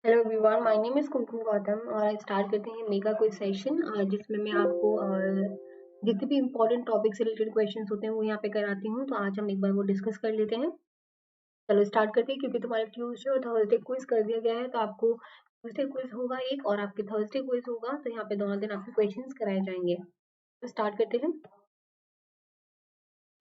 Hello everyone, my name is Kumkum Gautam और आज start करते हैं मेगा क्विज सेशन जिसमें मैं आपको जितने भी इम्पोर्टेंट टॉपिक से रिलेटेड क्वेश्चंस होते हैं वो यहाँ पे कराती हूँ। तो आज हम एक बार वो डिस्कस कर लेते हैं। चलो स्टार्ट करते हैं। क्योंकि तुम्हारा ट्यूसडे और थर्सडे क्विज कर दिया गया है तो आपको ट्यूसडे क्विज होगा एक और आपके थर्सडे क्विज होगा, तो यहाँ पे दोनों दिन आपके क्वेश्चंस कराए जाएंगे। तो स्टार्ट करते हैं।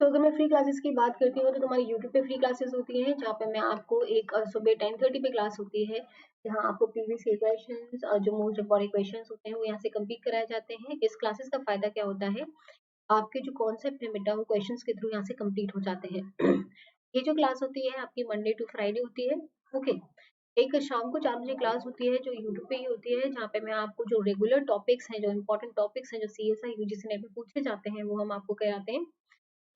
तो अगर मैं फ्री क्लासेस की बात करती हूँ तो तुम्हारी यूट्यूब पे फ्री क्लासेस होती हैं, जहाँ पे मैं आपको एक सुबह 10:30 पे क्लास होती है, जहाँ आपको प्रीवियस ईयर क्वेश्चंस और जो मोस्ट इंपॉर्टेंट क्वेश्चंस होते हैं वो यहाँ से कंप्लीट कराए जाते हैं। इस क्लासेस का फायदा क्या होता है, आपके जो कॉन्सेप्ट है बेटा वो क्वेश्चंस के थ्रू यहाँ से कंप्लीट हो जाते हैं। ये जो क्लास होती है आपकी मंडे टू फ्राइडे होती है। ओके। एक शाम को 4 बजे क्लास होती है जो यूट्यूब पे ही होती है, जहाँ पे मैं आपको जो रेगुलर टॉपिक्स हैं, जो इंपॉर्टेंट टॉपिक्स हैं, जो सीएसआई यूजीसी नेट में पूछे जाते हैं वो हम आपको कराते हैं।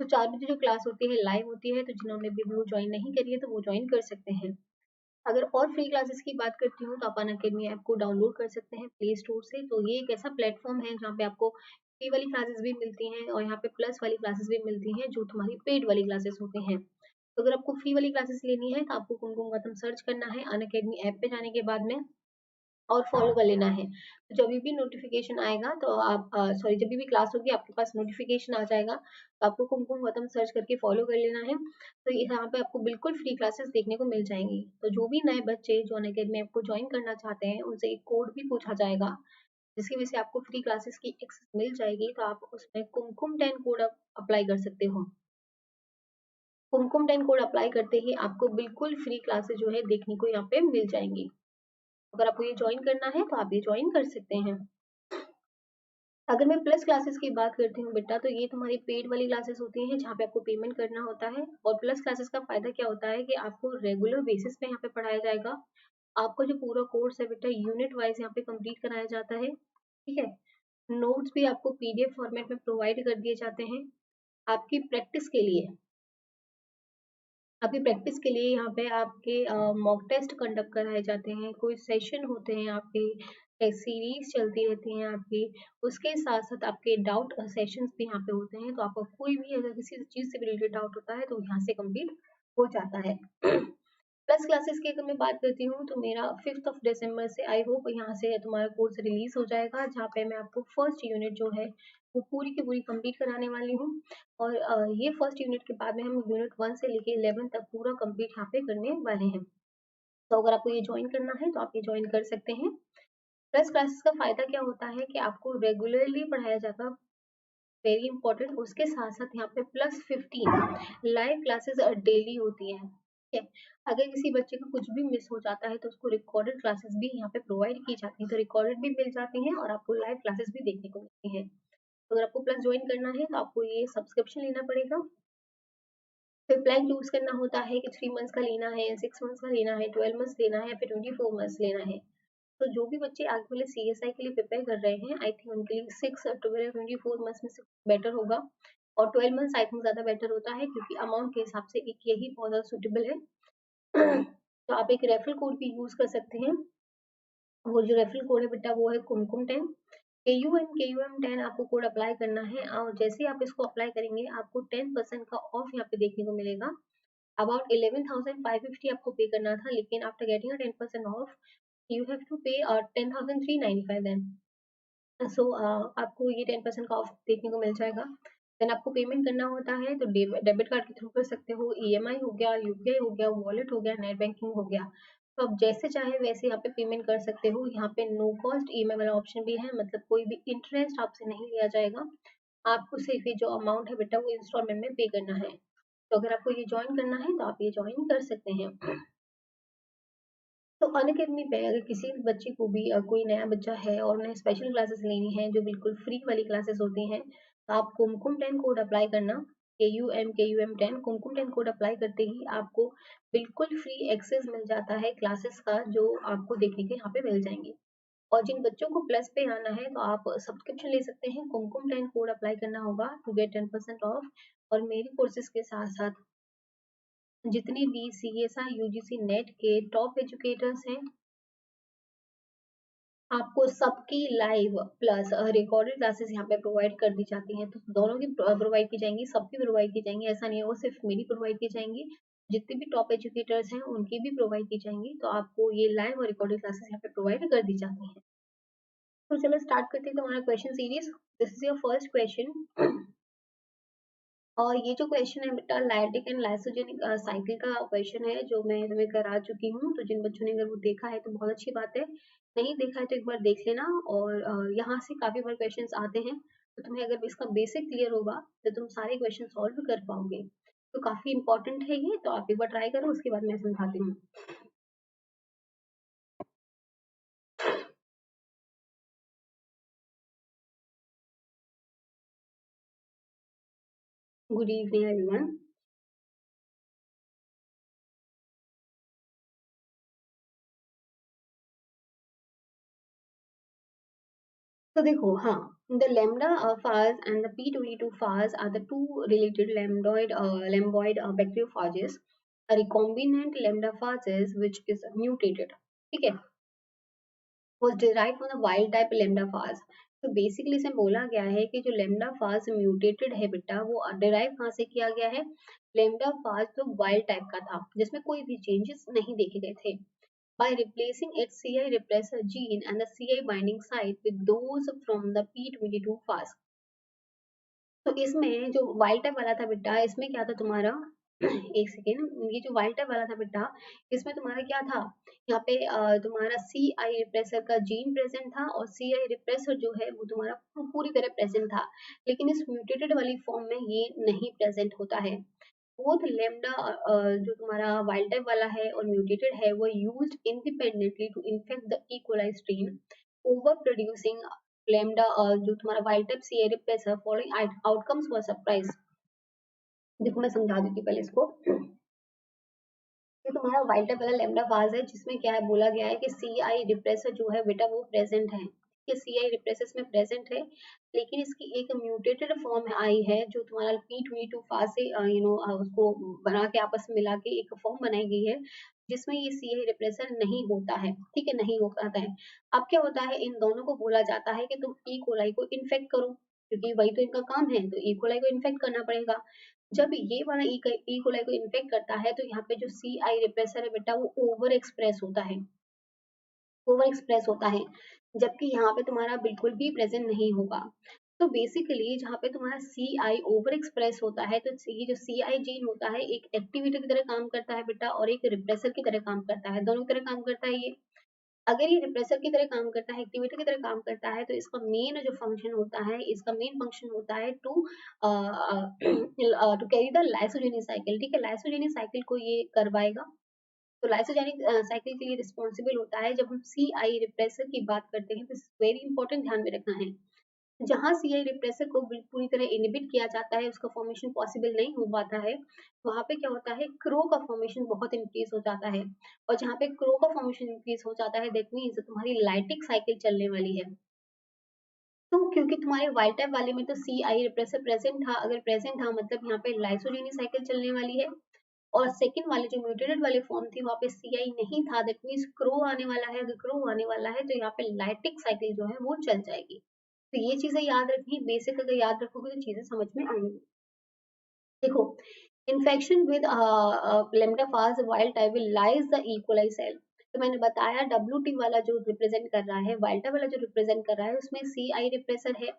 तो 4 बजे जो क्लास होती है लाइव होती है, तो जिन्होंने भी वो ज्वाइन नहीं करी है तो वो ज्वाइन कर सकते हैं। अगर और फ्री क्लासेस की बात करती हूँ तो आप अनअकैडमी ऐप को डाउनलोड कर सकते हैं प्ले स्टोर से। तो ये एक ऐसा प्लेटफॉर्म है जहाँ पे आपको फ्री वाली क्लासेस भी मिलती हैं और यहाँ पे प्लस वाली क्लासेस भी मिलती हैं जो तुम्हारी पेड वाली क्लासेस होती हैं। तो अगर आपको फ्री वाली क्लासेस लेनी है तो आपको कुमकुम गौतम सर्च करना है अनअकैडमी ऐप पे जाने के बाद में और फॉलो कर लेना है। तो जब भी नोटिफिकेशन आएगा तो आप सॉरी जब भी क्लास होगी आपके पास नोटिफिकेशन आ जाएगा, तो आपको कुमकुम गौतम सर्च करके फॉलो कर लेना है। तो यहाँ पे आपको बिल्कुल फ्री क्लासेस देखने को मिल जाएंगी। तो जो भी नए बच्चे जो अनअकैडमी ऐप को ज्वाइन करना चाहते हैं उनसे एक कोड भी पूछा जाएगा, जिसकी वजह से आपको फ्री क्लासेस की एक्सेस मिल जाएगी। तो आप उसमें कुमकुम 10 कोड अप्लाई कर सकते हो। कुमकुम 10 कोड अप्लाई करते ही आपको बिल्कुल फ्री क्लासेस जो है देखने को यहाँ पे मिल जाएंगी। अगर आपको ये ज्वाइन करना है तो आप ये ज्वाइन कर सकते हैं। अगर मैं प्लस क्लासेस की बात करती हूँ बेटा, तो ये तुम्हारी पेड वाली क्लासेस होती हैं जहाँ पे आपको पेमेंट करना होता है। और प्लस क्लासेस का फायदा क्या होता है कि आपको रेगुलर बेसिस पे यहाँ पे पढ़ाया जाएगा। आपका जो पूरा कोर्स है बेटा यूनिट वाइज यहाँ पे कंप्लीट कराया जाता है। ठीक है। नोट्स भी आपको पीडीएफ फॉर्मेट में प्रोवाइड कर दिए जाते हैं आपकी प्रैक्टिस के लिए। आपकी प्रैक्टिस के लिए यहाँ पे आपके मॉक टेस्ट कंडक्ट कराए जाते हैं, कोई सेशन होते हैं आपके, सीरीज चलती रहती हैं आपकी। उसके साथ साथ आपके डाउट सेशंस भी यहाँ पे होते हैं, तो आपको कोई भी अगर किसी चीज से रिलेटेड डाउट होता है तो यहाँ से कंप्लीट हो जाता है। प्लस क्लासेस की अगर मैं बात करती हूँ तो मेरा 5 दिसंबर से आई होप यहाँ से तुम्हारा कोर्स रिलीज हो जाएगा, जहाँ पे मैं आपको फर्स्ट यूनिट जो है वो पूरी की पूरी कंप्लीट कराने वाली हूँ। और ये फर्स्ट यूनिट के बाद में हम यूनिट 1 से लेके 11 तक पूरा कंप्लीट यहाँ पे करने वाले हैं। तो अगर आपको ये ज्वाइन करना है तो आप ये ज्वाइन कर सकते हैं। प्लस क्लासेस का फायदा क्या होता है कि आपको रेगुलरली पढ़ाया जाता, वेरी इंपॉर्टेंट। उसके साथ साथ यहाँ पे +15 लाइव क्लासेस डेली होती हैं। ठीक है। अगर किसी बच्चे का कुछ भी मिस हो जाता है तो उसको रिकॉर्डेड क्लासेस भी यहाँ पे प्रोवाइड की जाती है, तो रिकॉर्डेड भी मिल जाती हैं और आपको लाइव क्लासेस भी देखने को मिलती हैं। तो अगर आपको प्लस ज्वाइन करना है तो आपको ये सब्सक्रिप्शन लेना पड़ेगा। फिर प्लान चूज करना होता है कि 3 मंथ्स का लेना है, 6 मंथ्स का लेना है, 12 मंथ्स लेना है, फिर 24 मंथ्स लेना है। तो जो भी बच्चे आगे वाले सीएसआई के लिए प्रिपेयर कर रहे हैं, आई थिंक उनके लिए 6, 12, 24 मंथ्स में से बेटर होगा। और 12 मंथ्स आई थिंक ज्यादा बेटर होता है, क्योंकि अमाउंट के हिसाब से एक यही बहुत ज्यादा सुटेबल है। तो आप एक रेफरल कोड भी यूज कर सकते हैं। वो जो रेफरल कोड है बेटा वो है कुमकुम 10। KUM10 आपको कोड अप्लाई करना है, और जैसे ही आप इसको अप्लाई करेंगे आपको 10% का ऑफ यहाँ पे देखने को मिलेगा। अबाउट 11,550 आपको पे करना था, लेकिन after getting 10% off you have to pay 10,395 then. सो आपको ये 10% का ऑफ देखने को मिल जाएगा। देन आपको पेमेंट करना होता है तो डेबिट कार्ड के थ्रू कर सकते हो, ईएमआई हो गया, यूपीआई हो गया, वॉलेट हो गया, नेट बैंकिंग हो गया। तो आप जैसे चाहे वैसे यहाँ पे पेमेंट कर सकते हो। यहाँ पे नो कॉस्ट ईएमआई वाला ऑप्शन भी है, मतलब कोई भी इंटरेस्ट आपसे नहीं लिया जाएगा। आपको सिर्फ ये जो अमाउंट है बेटा वो इंस्टॉलमेंट में पे करना है। तो अगर आपको ये ज्वाइन करना है तो आप ये ज्वाइन कर सकते हैं। तो अनअकैडमी पे अगर किसी बच्चे को भी कोई नया बच्चा है और उन्हें स्पेशल क्लासेस लेनी है जो बिल्कुल फ्री वाली क्लासेस होती हैं, तो आप कुमकुम 10 कोड अप्लाई करना। KUM10 कुमकुम 10 कोड अप्लाई करते ही आपको बिल्कुल फ्री एक्सेस मिल जाता है क्लासेस का, जो आपको देखने के यहाँ पे मिल जाएंगे। और जिन बच्चों को प्लस पे आना है तो आप सब्सक्रिप्शन ले सकते हैं। कुमकुम 10 कोड अप्लाई करना होगा टू गेट 10% ऑफ। और मेरी कोर्सेज के साथ साथ जितने भी सीएसआई यूजीसी नेट के टॉप एजुकेटर्स हैं, आपको सबकी लाइव प्लस रिकॉर्डेड क्लासेस यहाँ पे प्रोवाइड कर दी जाती हैं। तो दोनों की प्रोवाइड की जाएंगी, सबकी प्रोवाइड की जाएंगी। ऐसा नहीं है वो सिर्फ मेरी प्रोवाइड की जाएंगी, जितने भी टॉप एजुकेटर्स हैं उनकी भी प्रोवाइड की जाएंगी, तो आपको ये लाइव और रिकॉर्डेड क्लासेस यहाँ पे प्रोवाइड कर दी जाती हैं। तो चलो स्टार्ट करते हैं तुम्हारा question series. This is your first question, और ये जो क्वेश्चन है बेटा लाइटिक एंड लाइसोजेनिक साइकिल का क्वेश्चन है, जो मैं तुम्हें करा चुकी हूँ। तो जिन बच्चों ने अगर वो देखा है तो बहुत अच्छी बात है, नहीं देखा है तो एक बार देख लेना। और यहाँ से काफी बार क्वेश्चंस आते हैं, तो तुम्हें अगर इसका बेसिक क्लियर होगा तो तुम सारे क्वेश्चन सॉल्व कर पाओगे। तो काफी इंपॉर्टेंट है ये, तो आप एक बार ट्राई करो, उसके बाद मैं समझाती हूँ। Good evening everyone. तो देखो, हाँ, the lambda phase and the P22 phase are the two related lambdoid bacteriophages. A recombinant lambda phases which is mutated, ठीक है, was derived from the wild type lambda phase. तो basically इसमें बोला गया है कि जो lambda phase म्यूटेटेड है बेटा, वो डिराइव कहाँ से किया गया है? lambda phase तो वाइल्ड टाइप का था, जिसमें कोई भी चेंजेस नहीं देखे गए थे, by replacing its CI repressor gene and the CI binding site with those from the P22 fast. तो इसमें जो वाइल्ड टाइप वाला था बेटा, इसमें क्या था तुम्हारा एक सेकेंड, ये जो वाइल्ड टाइप वाला था बेटा, इसमें तुम्हारा क्या था, यहाँ पे तुम्हारा सी आई रिप्रेसर का जीन प्रेजेंट था, और सी आई रिप्रेसर जो है वो तुम्हारा पूरी तरह प्रेजेंट था, लेकिन इस म्यूटेटेड वाली फॉर्म में ये नहीं प्रेजेंट होता है। बोथ लेम्डा जो तुम्हारा वाइल्ड टाइप वाला है और म्यूटेटेड है, वो used independently to infect the E coli strain, over producing lambda जो तुम्हारा wild type C repressor, following outcomes were surprise. देखो मैं समझा देती हूँ पहले इसको। ये तुम्हारा वाइल्ड टाइप वाला लेम्डा फाज है, जिसमें क्या है, बोला गया है कि सी आई रिप्रेसर जो है बेटा वो प्रेजेंट है, कि सी आई रिप्रेसर में प्रेजेंट है, लेकिन इसकी एक म्यूटेटेड फॉर्म आई है, जो तुम्हारा P22 फाज से उसको बना के आपस में मिला के एक फॉर्म बनाई गई है, जिसमें ये सी आई रिप्रेसर नहीं होता है, ठीक है, नहीं हो पाता है। अब क्या होता है, इन दोनों को बोला जाता है कि तुम ई कोलाई को इन्फेक्ट करो, क्योंकि वही तो इनका काम है, तो ई कोलाई को इन्फेक्ट करना पड़ेगा। जब ये वाला ई कोलाई को इन्फेक्ट करता है, तो यहाँ पे जो सी आई रिप्रेसर है बेटा, वो ओवर एक्सप्रेस होता है, ओवर एक्सप्रेस होता है, जबकि यहाँ पे तुम्हारा बिल्कुल भी प्रेजेंट नहीं होगा। तो बेसिकली जहाँ पे तुम्हारा सी आई ओवर एक्सप्रेस होता है, तो ये जो सी आई जीन होता है, एक एक्टिवेटर की तरह काम करता है बेटा, और एक रिप्रेसर की तरह काम करता है, दोनों की तरह काम करता है ये। अगर ये रिप्रेसर की तरह काम करता है, एक्टिवेटर की तरह काम करता है, तो इसका मेन जो फंक्शन होता है, इसका मेन फंक्शन होता है to to carry the lysogenic cycle, ठीक है, लाइसोजेनिक साइकिल को ये करवाएगा। तो लाइसोजेनिक साइकिल के लिए रिस्पॉन्सिबल होता है। जब हम सी आई रिप्रेसर की बात करते हैं, तो वेरी इंपॉर्टेंट ध्यान में रखना है, जहाँ सी आई रिप्रेसर को पूरी तरह इनहिबिट किया जाता है, उसका फॉर्मेशन पॉसिबल नहीं हो पाता है, वहां पे क्या होता है, क्रो का फॉर्मेशन बहुत इंक्रीज हो जाता है, और जहाँ पे क्रो का फॉर्मेशन इंक्रीज हो जाता है, दैट मीन्स तुम्हारी लाइटिक साइकिल चलने वाली है। तो क्योंकि तुम्हारे वाइल्ड टाइप वाले में तो सी आई रिप्रेसर प्रेजेंट था, अगर प्रेजेंट था मतलब यहाँ पे लाइसोजेनिक साइकिल चलने वाली है, और सेकंड वाले जो म्यूटेटेड वाले फॉर्म थी, वहाँ पे सी आई नहीं था, दैट मीन्स क्रो आने वाला है, अगर क्रो आने वाला है तो यहाँ पे लाइटिक साइकिल जो है वो चल जाएगी। तो ये चीजें याद रखनी, बेसिक अगर याद रखोगे तो चीजें समझ में आएंगी। देखो, infection with lambda phage wild type will lyse the E. coli cell। तो मैंने बताया WT वाला जो रिप्रेजेंट कर रहा है, वाइल्ड टाइप वाला जो रिप्रेजेंट कर रहा है, उसमें सी आई रिप्रेसर है।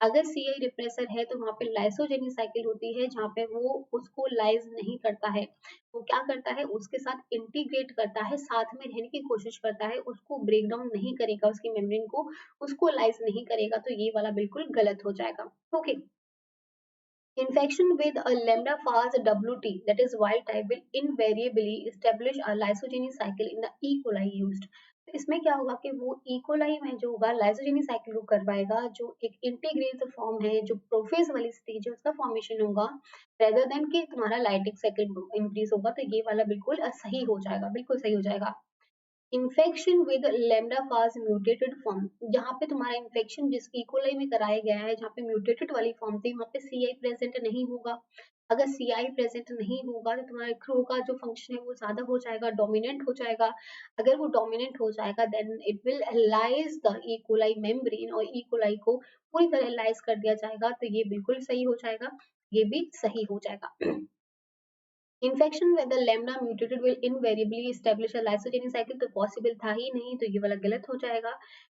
अगर सी आई रिप्रेसर है तो वहाँ पे लाइसोजेनिक साइकिल होती है, जहाँ पे वो उसको लाइज नहीं करता है, वो क्या करता है, उसके साथ इंटीग्रेट करता है, साथ में रहने की कोशिश करता है, उसको ब्रेक डाउन नहीं करेगा, उसकी मेम्ब्रेन को, उसको लाइज नहीं करेगा, तो ये वाला बिल्कुल गलत हो जाएगा। Okay, infection with a lambda phage WT, that is wild type, will invariably establish a lysogeny cycle in the E. coli used। तो इसमें क्या होगा कि वो E. coli में जो होगा लाइसोजेनिक साइकिल को करवाएगा, जो एक इंटीग्रेट फॉर्म है, जो प्रोफेज वाली स्टेज है, उसका फॉर्मेशन होगा, रेदर देन कि तुम्हारा लाइटिक साइकिल इंक्रीज होगा। तो ये वाला बिल्कुल सही हो जाएगा, बिल्कुल सही हो जाएगा। Infection with lambda phage mutated form, जहाँ पे तुम्हारा इन्फेक्शन जिस इकोलाई में कराया गया है, जहाँ पे म्यूटेटेड वाली फॉर्म थी, वहाँ पे सी आई प्रेजेंट नहीं होगा। अगर सी आई प्रेजेंट नहीं होगा तो तुम्हारे क्रो का जो फंक्शन है वो ज्यादा हो जाएगा, डोमिनेंट हो जाएगा। अगर वो डोमिनेंट हो जाएगा, then it will lyse the E coli membrane, और इकोलाई को पूरी तरह लाइज कर दिया जाएगा। तो ये बिल्कुल सही हो जाएगा, ये भी सही हो जाएगा। Infection with the lambda mutated will invariably establish a lysogenic cycle, तो पॉसिबल था ही नहीं, तो ये वाला गलत हो जाएगा।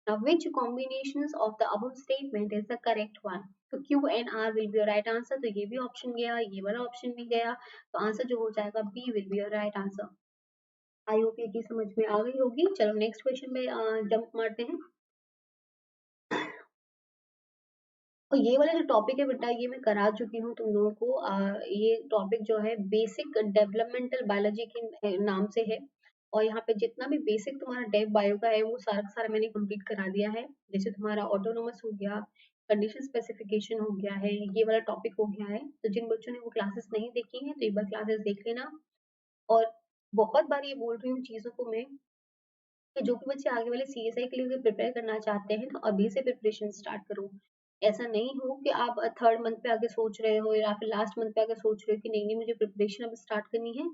Now which combinations of the above statement is the correct one? तो Q and R will be your right answer, तो ये भी ऑप्शन गया, ये वाला ऑप्शन भी गया, तो आंसर जो हो जाएगा B will be your right answer. I hope ये चीज समझ में आ गई होगी। चलो नेक्स्ट क्वेश्चन में जंप मारते हैं। और ये वाला जो टॉपिक है बेटा, ये मैं करा चुकी हूँ तुम लोगों को। ये टॉपिक जो है बेसिक डेवलपमेंटल बायोलॉजी के नाम से है, और यहाँ पे जितना भी बेसिक तुम्हारा डेव बायो का है वो सारा का सारा मैंने कंप्लीट करा दिया है। जैसे तुम्हारा ऑटोनोमस हो गया, कंडीशन स्पेसिफिकेशन हो गया है, ये वाला टॉपिक हो गया है। तो जिन बच्चों ने वो क्लासेस नहीं देखी हैं तो एक बार क्लासेस देख लेना। और बहुत बार ये बोल रही हूँ चीजों को मैं, कि जो भी बच्चे आगे वाले सीएसआई के लिए प्रिपेयर करना चाहते हैं तो अभी से प्रिपरेशन स्टार्ट करो। ऐसा नहीं हो कि आप थर्ड मंथ पे आके सोच रहे हो या फिर लास्ट मंथ पे आके सोच रहे हो कि नहीं नहीं मुझे प्रिपरेशन अब स्टार्ट करनी है।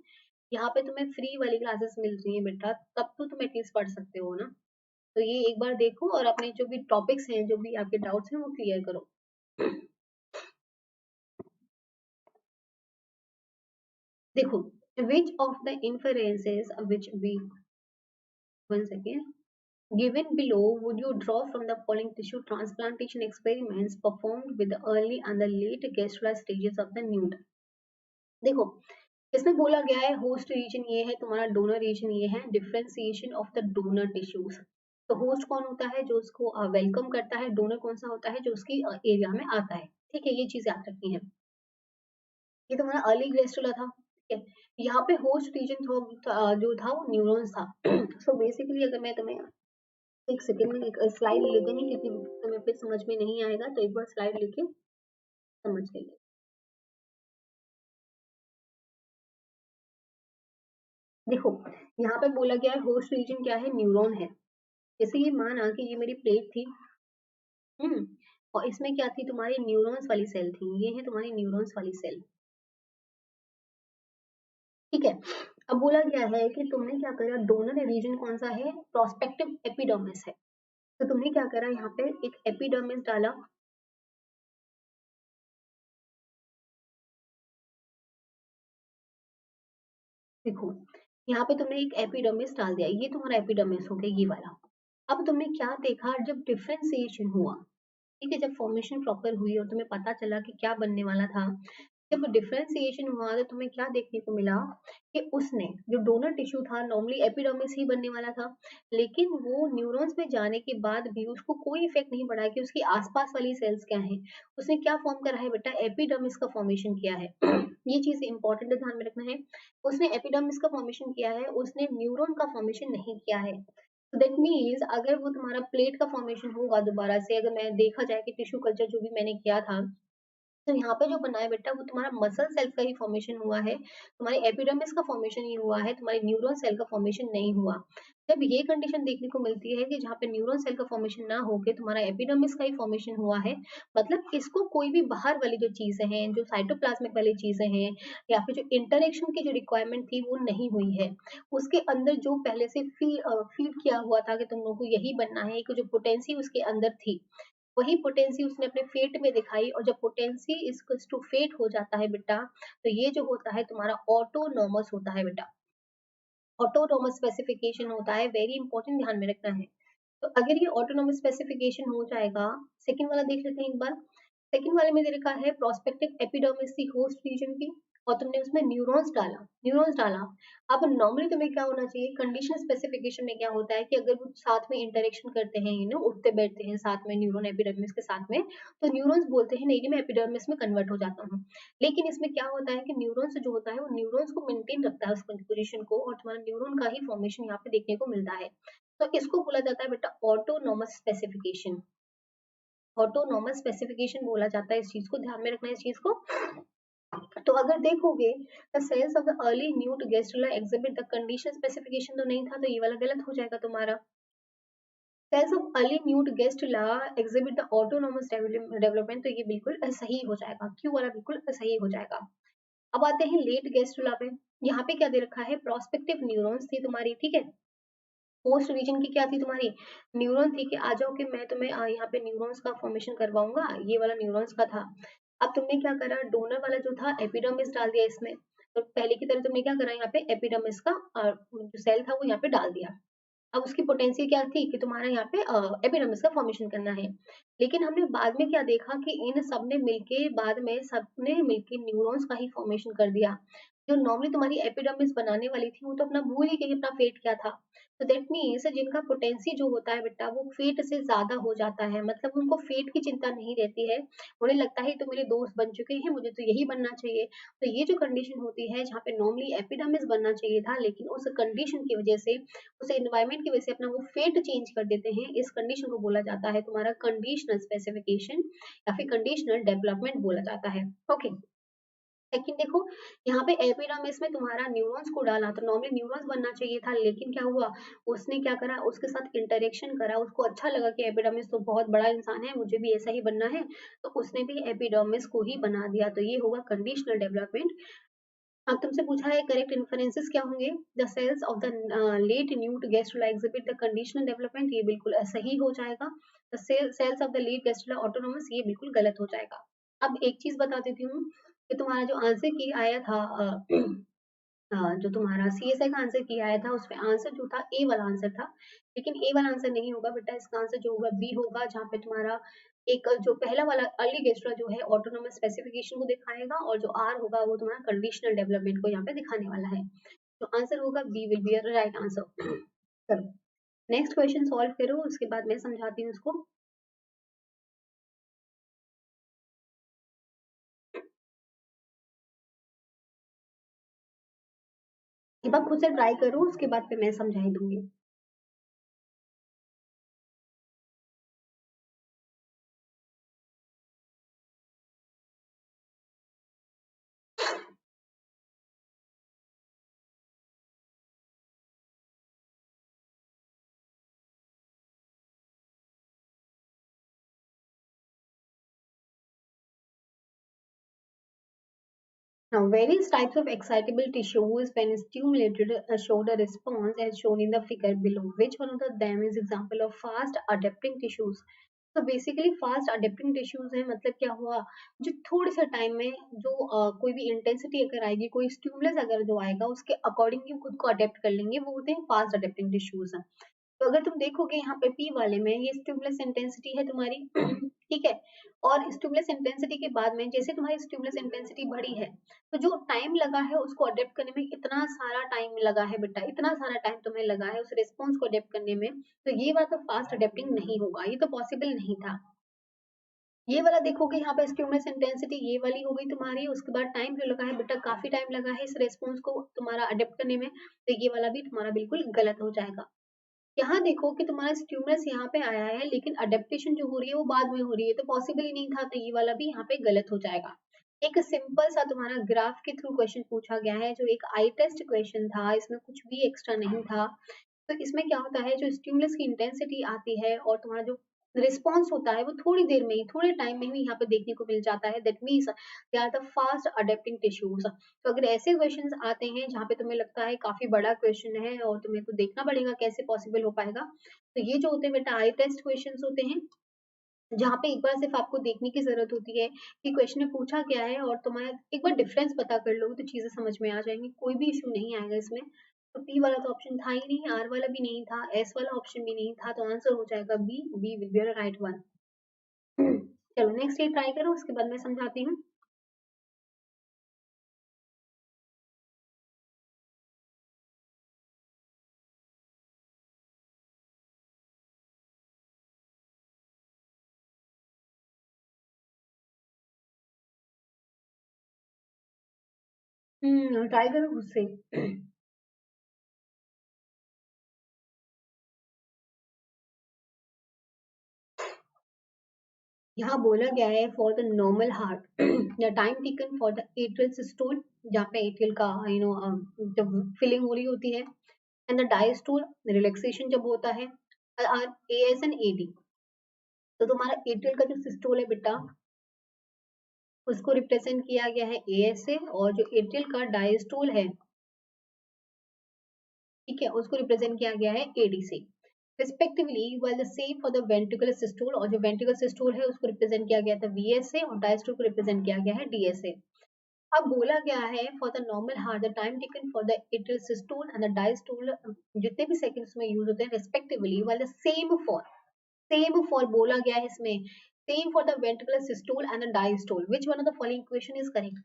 यहाँ पे तुम्हें फ्री वाली क्लासेस मिल रही है बेटा, तब तो तुम एटलीस्ट पढ़ सकते हो ना। तो ये एक बार देखो और अपने जो भी टॉपिक्स हैं, जो भी आपके डाउट्स हैं वो क्लियर करो। देखो, which of the inferences which we, one second, given below would you draw from the following tissue transplantation experiments performed with the early and the late gastrula stages of the nude? देखो, इसमें बोला गया है host reason ये है, तुम्हारा donor reason ये है, differentiation of the donor tissues. तो होस्ट कौन होता है जो उसको वेलकम करता है, डोनर कौन सा होता है जो उसकी एरिया में आता है। ठीक है, ये चीज याद रखनी है। ये तुम्हारा अर्ली ग्रेस्टुला था, ठीक है। यहाँ पे होस्ट रीजन जो था वो न्यूरॉन्स था। सो बेसिकली अगर मैं तुम्हें एक सेकेंड में एक स्लाइड लेते हैं, क्योंकि तुम्हें फिर समझ में नहीं आएगा, तो एक बार स्लाइड लेके समझ लेंगे। देखो, यहाँ पे बोला गया है होस्ट रीजन क्या है, न्यूरॉन है। जैसे ये माना कि ये मेरी प्लेट थी, हम्म, और इसमें क्या थी, तुम्हारी न्यूरॉन्स वाली सेल थी, ये है तुम्हारी न्यूरॉन्स वाली सेल। ठीक है। अब बोला गया है कि तुमने क्या करा, डोनर रीजन कौन सा है, प्रोस्पेक्टिव एपिडर्मिस है। तो तुमने क्या करा, यहाँ पे एक एपिडर्मिस डाला। देखो, यहाँ पे तुमने एक एपिडर्मिस डाल दिया, ये तुम्हारा एपिडर्मिस हो गया, ये वाला। अब तुमने क्या देखा, जब डिफरेंशिएशन हुआ, ठीक है, जब फॉर्मेशन प्रॉपर हुई और तुम्हें पता चला कि क्या बनने वाला था, जब डिफरेंशिएशन हुआ तो तुम्हें क्या देखने को मिला कि उसने जो डोनर टिश्यू था, नॉर्मली एपिडर्मिस ही बनने वाला था, लेकिन वो न्यूरॉन्स में जाने के बाद भी उसको कोई इफेक्ट नहीं पड़ा कि उसकी आसपास वाली सेल्स क्या है। उसने क्या फॉर्म करा है बेटा, एपिडर्मिस का फॉर्मेशन किया है। ये चीज इंपॉर्टेंट है, ध्यान में रखना है। उसने एपिडर्मिस का फॉर्मेशन किया है, उसने न्यूरॉन का फॉर्मेशन नहीं किया है। दैट मीन्स अगर वो तुम्हारा प्लेट का फॉर्मेशन होगा दोबारा से, अगर मैं देखा जाए कि टिश्यू कल्चर जो भी मैंने किया था, तो यहाँ पे जो बना है बेटा वो तुम्हारा मसल सेल का ही फॉर्मेशन हुआ है, तुम्हारे एपिडर्मिस का फॉर्मेशन ही हुआ है, तुम्हारे न्यूरॉन सेल का फॉर्मेशन नहीं हुआ। जब ये कंडीशन देखने को मिलती है कि जहाँ पे न्यूरॉन सेल का फॉर्मेशन ना होके तुम्हारा एपिडर्मिस का ही फॉर्मेशन हुआ है, मतलब इसको कोई भी बाहर वाली जो चीजें हैं, जो साइटोप्लाज्मिक वाली चीजें हैं, या फिर जो इंटरेक्शन की जो रिक्वायरमेंट थी वो नहीं हुई है। उसके अंदर जो पहले से फीड किया हुआ था कि तुम लोगों को यही बनना है, कि जो पोटेंसी उसके अंदर थी, वही पोटेंसी उसने अपने फेट में दिखाई। और जब पोटेंसी इज टू फेट हो जाता है बेटा, तो ये जो होता है तुम्हारा ऑटोनॉमस होता है बेटा, ऑटोनॉमस स्पेसिफिकेशन होता है, वेरी इंपॉर्टेंट, ध्यान में रखना है। तो अगर ये ऑटोनॉमस स्पेसिफिकेशन हो जाएगा, सेकंड वाला देख लेते हैं एक बार। सेकंड वाले में दे रखा है प्रोस्पेक्टिव एपिडर्मिस थी होस्ट रीजन की, और तुमने उसमें न्यूरॉन्स डाला। अब नॉर्मली तुम्हें क्या होना चाहिए, कंडीशन स्पेसिफिकेशन में क्या होता है कि अगर वो साथ में इंटरेक्शन करते हैं, उठते बैठते हैं साथ में न्यूरॉन एपिडर्मिस के साथ में, तो न्यूरॉन्स बोलते हैं नहीं नहीं मैं एपिडर्मिस में कन्वर्ट हो जाता हूँ। लेकिन इसमें क्या होता है कि न्यूरॉन्स जो होता है वो न्यूरॉन्स को मेंटेन रखता है उस पोजीशन को, और तुम्हारा न्यूरॉन का ही फॉर्मेशन यहाँ पे देखने को मिलता है। तो इसको बोला जाता है बेटा ऑटोनॉमस स्पेसिफिकेशन। ऑटोनॉमस स्पेसिफिकेशन बोला जाता है, इस चीज को ध्यान में रखना है, इस चीज को। तो अगर देखोगे, the cells of the early newt gastrula exhibit the condition specification, तो नहीं था, तो ये वाला गलत हो जाएगा तुम्हारा। Cells of early newt gastrula exhibit the autonomous development, तो ये बिल्कुल सही हो जाएगा, क्यों वाला बिल्कुल सही हो जाएगा। अब आते हैं लेट गेस्ट्रुला पे। यहाँ पे क्या दे रखा है, प्रोस्पेक्टिव न्यूरॉन्स थी तुम्हारी, ठीक है। पोस्ट रीजन की क्या थी तुम्हारी, न्यूरॉन थी, कि आ जाओ कि मैं तुम्हें यहाँ पे न्यूरॉन्स का फॉर्मेशन करवाऊंगा, ये वाला न्यूरॉन्स का था। अब तुमने क्या करा, डोनर वाला जो था एपिडर्मिस डाल दिया इसमें। तो पहले की तरह तुमने क्या करा, यहाँ पे एपिडर्मिस का जो सेल था वो यहाँ पे डाल दिया। अब उसकी पोटेंशियल क्या थी कि तुम्हारा यहाँ पे एपिडर्मिस का फॉर्मेशन करना है। लेकिन हमने बाद में क्या देखा कि इन सब ने मिलके बाद में सबने मिलके न्यूरॉन्स का ही फॉर्मेशन कर दिया। जो नॉर्मली तुम्हारी एपिडर्मिस बनाने वाली थी वो तो अपना भूल ही गई अपना फेट क्या था। तो दैट मीन्स जिनका पोटेंशियल जो होता है बेटा वो फेट से ज्यादा हो जाता है, मतलब उनको फेट की चिंता नहीं रहती है। उन्हें लगता है तो मेरे दोस्त बन चुके हैं, मुझे तो यही बनना चाहिए। तो ये जो कंडीशन होती है जहाँ पे नॉर्मली एपिडर्मिस बनना चाहिए था, लेकिन उस कंडीशन की वजह से, उस एनवायरमेंट की वजह से अपना वो फेट चेंज कर देते हैं, इस कंडीशन को बोला जाता है तुम्हारा कंडीशनल स्पेसिफिकेशन या फिर कंडीशनल डेवलपमेंट बोला जाता है। ओके। लेकिन देखो यहाँ पे एपिडर्मिस में तुम्हारा न्यूरॉन्स को डाला तो नॉर्मली न्यूरॉन्स बनना चाहिए था, लेकिन क्या हुआ, उसने क्या करा, उसके साथ इंटरेक्शन करा, उसको अच्छा लगा कि एपिडर्मिस तो बहुत बड़ा इंसान है, मुझे भी ऐसा ही बनना है, तो उसने भी एपिडर्मिस को ही बना दिया। तो ये होगा कंडीशनल डेवलपमेंट। अब तुमसे पूछा है करेक्ट इन्फरेंसेस क्या होंगे, the cells of the late newt gastrula exhibit the conditional development, ये बिल्कुल सही हो जाएगा। The cells of the late gastrula autonomous, ये बिल्कुल गलत हो जाएगा। अब एक चीज बता देती हूँ कि तुम्हारा जो आंसर की आया था जो तुम्हारा सीएसआई का आंसर किया आया था उसमें आंसर जो था ए वाला आंसर था, लेकिन ए वाला आंसर नहीं होगा बेटा, इसका आंसर जो होगा बी होगा, जहाँ पे तुम्हारा एक जो पहला वाला अर्ली गेस्ट्रा जो है ऑटोनोमस स्पेसिफिकेशन को दिखाएगा, और जो आर होगा वो तुम्हारा कंडीशनल डेवलपमेंट को यहाँ पे दिखाने वाला है। तो आंसर होगा B will be right answer. चलो नेक्स्ट क्वेश्चन सॉल्व करो, उसके बाद मैं समझाती हूँ उसको। एक बार खुद से ट्राई करो, उसके बाद फिर मैं समझाई दूंगी। Now, various types of excitable tissues, when stimulated, showed a response as shown in the figure below. Which one of them is example of fast adapting tissues? तो बेसिकली फास्ट अडेप्टिंग टिश्यूज है, मतलब क्या हुआ, जो थोड़े से time में जो कोई भी इंटेंसिटी अगर आएगी, कोई स्टिमुलस अगर जो आएगा उसके अकॉर्डिंगली खुद को अडेप्ट कर लेंगे, वो होते हैं फास्ट अडेप्टिंग टिश्यूज। तो अगर तुम देखोगे यहाँ पे पी वाले में ये स्टिमुलस इंटेंसिटी है तुम्हारी ठीक है, और स्टिमुलस इंटेंसिटी के बाद में जैसे तुम्हारी स्टिमुलस इंटेंसिटी बढ़ी है, तो जो टाइम लगा है उसको अडेप्ट करने में, इतना सारा टाइम लगा है बेटा, इतना सारा टाइम तुम्हें लगा है उस रिस्पॉन्स को अडेप्ट करने में, तो ये वाला तो फास्ट अडेप्टिंग नहीं होगा, ये तो पॉसिबल नहीं था। ये वाला देखोगे यहाँ पे स्टिमुलस इंटेंसिटी ये वाली हो गई तुम्हारी, उसके बाद टाइम जो लगा है बेटा, काफी टाइम लगा है इस रिस्पॉन्स को तुम्हारा अडेप्ट करने में, तो ये वाला भी तुम्हारा बिल्कुल गलत हो जाएगा। यहाँ देखो कि तुम्हारा स्टिमुलस यहाँ पे आया है, लेकिन अडेप्टेशन जो हो रही है वो बाद में हो रही है, तो पॉसिबल ही नहीं था, तो ये वाला भी यहाँ पे गलत हो जाएगा। एक सिंपल सा तुम्हारा ग्राफ के थ्रू क्वेश्चन पूछा गया है, जो एक आई टेस्ट क्वेश्चन था, इसमें कुछ भी एक्स्ट्रा नहीं था। तो इसमें क्या होता है, जो स्टिमुलस की इंटेंसिटी आती है और तुम्हारा जो रिस्पॉन्स होता है वो थोड़ी देर में ही, थोड़े टाइम में ही यहाँ पे देखने को मिल जाता है, that means they are the fast adapting tissues. तो अगर ऐसे क्वेश्चंस आते हैं जहाँ पे तुम्हें लगता है काफी बड़ा क्वेश्चन है और तुम्हें तो देखना पड़ेगा कैसे पॉसिबल हो पाएगा, तो ये जो होते हैं बेटा आई टेस्ट क्वेश्चन होते हैं, जहाँ पे एक बार सिर्फ आपको देखने की जरूरत होती है कि क्वेश्चन में पूछा क्या है, और तुम्हारा एक बार डिफरेंस पता कर लो तो चीजें समझ में आ जाएंगी, कोई भी इशू नहीं आएगा इसमें। तो पी वाला तो ऑप्शन था ही नहीं, आर वाला भी नहीं था, एस वाला ऑप्शन भी नहीं था, तो आंसर हो जाएगा B, B will be right one. चलो नेक्स्ट ये ट्राई करो, उसके बाद मैं समझाती हूँ। ट्राई करो खुद से। यहाँ बोला गया है for the normal heart the time taken for the atrial systole, जहाँ पे एट्रियल का जब फिलिंग हो रही होती है, एंड द डायस्टोल रिलैक्सेशन जब होता है, R A S and A D. तो तुम्हारा एट्रियल का जो सिस्टोल है बेटा उसको रिप्रेजेंट किया गया है ए एस से, और जो एट्रियल का डायस्टोल है ठीक है उसको रिप्रेजेंट किया गया है ए डी से respectively, while the same for the ventricular systole, और जो ventricular systole है उसको रिप्रेजेंट किया गया था वी एस से, और डायस्टोल को रिप्रेजेंट किया गया है डी एस से। अब बोला गया है for the normal heart the time taken for the atrial systole and the diastole जितने भी सेकंड्स में यूज होते हैं रिस्पेक्टिवली, वाले सेम फॉर बोला गया है इसमें, same for the ventricular systole and the diastole, which one of the following equation is correct.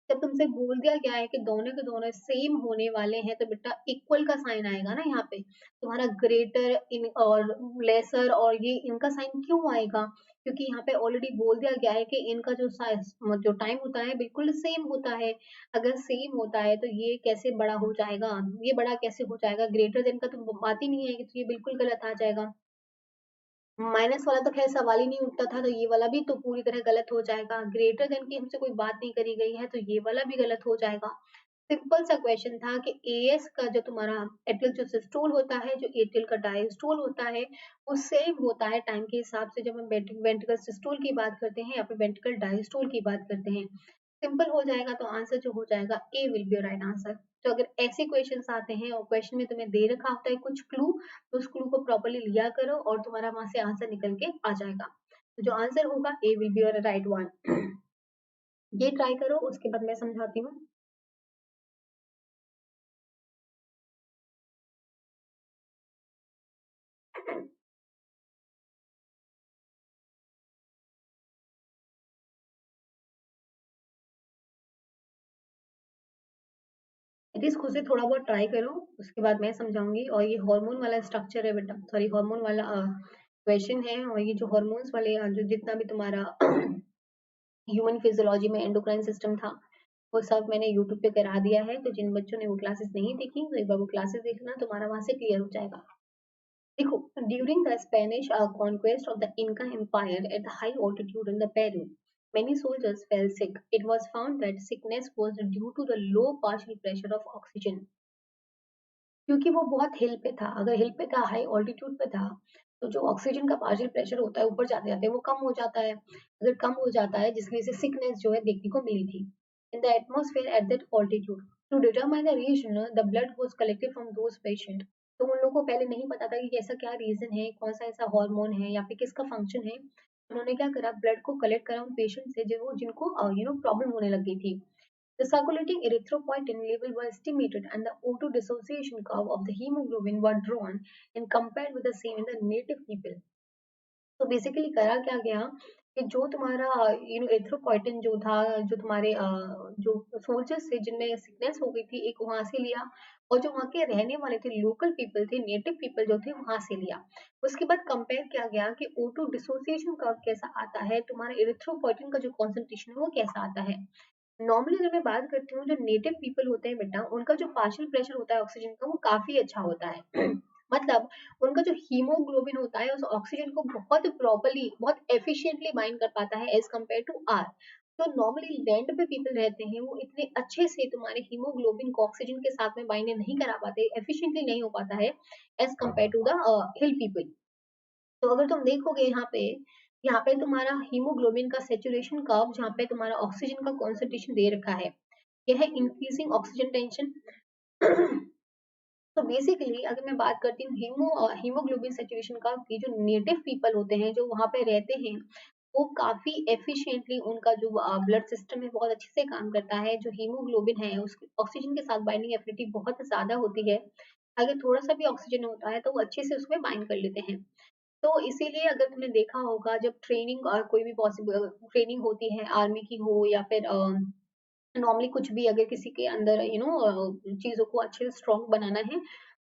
जब तुमसे बोल दिया गया है कि दोनों के दोनों सेम होने वाले हैं तो बेटा इक्वल का साइन आएगा ना यहाँ पे, तुम्हारा ग्रेटर इन और लेसर और ये इनका साइन क्यों आएगा, क्योंकि यहाँ पे ऑलरेडी बोल दिया गया है कि इनका जो साइज जो टाइम होता है बिल्कुल सेम होता है। अगर सेम होता है तो ये कैसे बड़ा हो जाएगा, ये बड़ा कैसे हो जाएगा, ग्रेटर देन का तो बात ही नहीं है कि, तो ये बिल्कुल गलत आ जाएगा। माइनस वाला तो खैर सवाल ही नहीं उठता था, तो ये वाला भी तो पूरी तरह गलत हो जाएगा। ग्रेटर देन की हमसे कोई बात नहीं करी गई है तो ये वाला भी गलत हो जाएगा। सिंपल सा क्वेश्चन था कि एएस का जो तुम्हारा एट्रियल जो सिस्टोल होता है, जो एट्रियल का डायस्टोल होता है, वो सेम होता है टाइम के हिसाब से जब हम वेंट्रिकल सिस्टोल की बात करते हैं या फिर वेंट्रिकल डायस्टोल की बात करते हैं। सिंपल हो जाएगा, तो आंसर जो हो जाएगा ए विल बी राइट आंसर। तो अगर ऐसे क्वेश्चंस आते हैं और क्वेश्चन में तुम्हें दे रखा होता है कुछ क्लू, तो उस क्लू को प्रॉपर्ली लिया करो और तुम्हारा वहां से आंसर निकल के आ जाएगा। तो जो आंसर होगा A will be your right one. ये ट्राई करो, उसके बाद मैं समझाती हूँ। एटलीस्ट खुद से थोड़ा बहुत ट्राई करो, उसके बाद मैं समझाऊंगी। और ये हार्मोन वाला स्ट्रक्चर है बेटा, सॉरी हार्मोन वाला क्वेश्चन है। और ये जो हार्मोन्स वाले जो जितना भी तुम्हारा ह्यूमन फिजियोलॉजी में एंडोक्राइन सिस्टम था, वो सब मैंने यूट्यूब पे करा दिया है। तो जिन बच्चों ने वो क्लासेस नहीं देखी तो एक बार वो क्लासेस देखना, तुम्हारा वहां से क्लियर हो जाएगा। देखो, during the Spanish conquest of the Inca Empire at the high altitude in the Peru, many soldiers fell sick. It was found that sickness was due to the low partial pressure of oxygen. क्योंकि वो बहुत हिल पे था, अगर हिल पे था, high altitude पे था, तो जो ऑक्सीजन का पार्शियल प्रेशर होता है ऊपर जाते जाते वो कम हो जाता है। अगर कम हो जाता है जिसकी वजह से सिकनेस जो है देखने को मिली थी। In the atmosphere at that altitude, to determine the reason the blood was collected from those patient. तो उन लोगों को पहले नहीं पता था कि ऐसा क्या रीजन है, कौन सा ऐसा हार्मोन है या फिर किसका फंक्शन है। उन्होंने क्या करा, ब्लड को कलेक्ट करा उन पेशेंट से जो जिनको प्रॉब्लम होने लग गई थी। The circulating erythropoietin level was estimated and the O2 dissociation curve of the hemoglobin were drawn and compared with the same in the native people. तो बेसिकली करा क्या गया कि जो तुम्हारा एथ्रोपोइटिन जो था, जो तुम्हारे जो सोल्जर्स थे जिनमें सिकनेस हो गई थी, एक वहां से लिया। और जो वहाँ के रहने वाले थे, लोकल पीपल थे, नेटिव पीपल जो थे, वहां से लिया। उसके बाद कंपेयर किया गया कि O2 डिसोसिएशन कर्व कैसा आता है, तुम्हारा एरिथ्रोपोइटिन का जो कॉन्सेंट्रेशन है वो कैसा आता है। नॉर्मली अगर मैं बात करती हूँ, जो नेटिव पीपल होते हैं बेटा, उनका जो पार्शियल प्रेशर होता है ऑक्सीजन का वो काफी अच्छा होता है। मतलब उनका जो हीमोग्लोबिन होता है उस ऑक्सीजन को बहुत प्रॉपरली, बहुत एफिशिएंटली बाइंड कर पाता है एज कम्पेयर टू आर। तो नॉर्मली लैंड पे पीपल रहते हैं, वो इतने अच्छे से तुम्हारे हीमोग्लोबिन को ऑक्सीजन के साथ में बाइंड नहीं करा पाते, एफिशिएंटली नहीं हो पाता है as compared to the hill people. तो अगर तुम देखोगे यहाँ पे तुम्हारा हीमोग्लोबिन का सेचुरेशन कर्व, जहाँ पे तुम्हारा ऑक्सीजन का कॉन्सेंट्रेशन दे रखा है, यह है इंक्रीजिंग ऑक्सीजन टेंशन। तो बेसिकली अगर मैं बात करती हूँ हीमोग्लोबिन सेचुरेशन कर्व की, जो नेटिव पीपल होते हैं जो वहां पे रहते हैं, वो काफी एफिशिएंटली उनका जो ब्लड सिस्टम है बहुत अच्छे से काम करता है। जो हीमोग्लोबिन है उसकी ऑक्सीजन के साथ बाइंडिंग एफिनिटी बहुत ज्यादा होती है। अगर थोड़ा सा भी ऑक्सीजन होता है तो वो अच्छे से उसमें बाइंड कर लेते हैं। तो इसीलिए अगर तुमने देखा होगा, जब ट्रेनिंग और कोई भी पॉसिबल ट्रेनिंग होती है, आर्मी की हो या फिर नॉर्मली कुछ भी, अगर किसी के अंदर चीजों को अच्छे से स्ट्रॉन्ग बनाना है,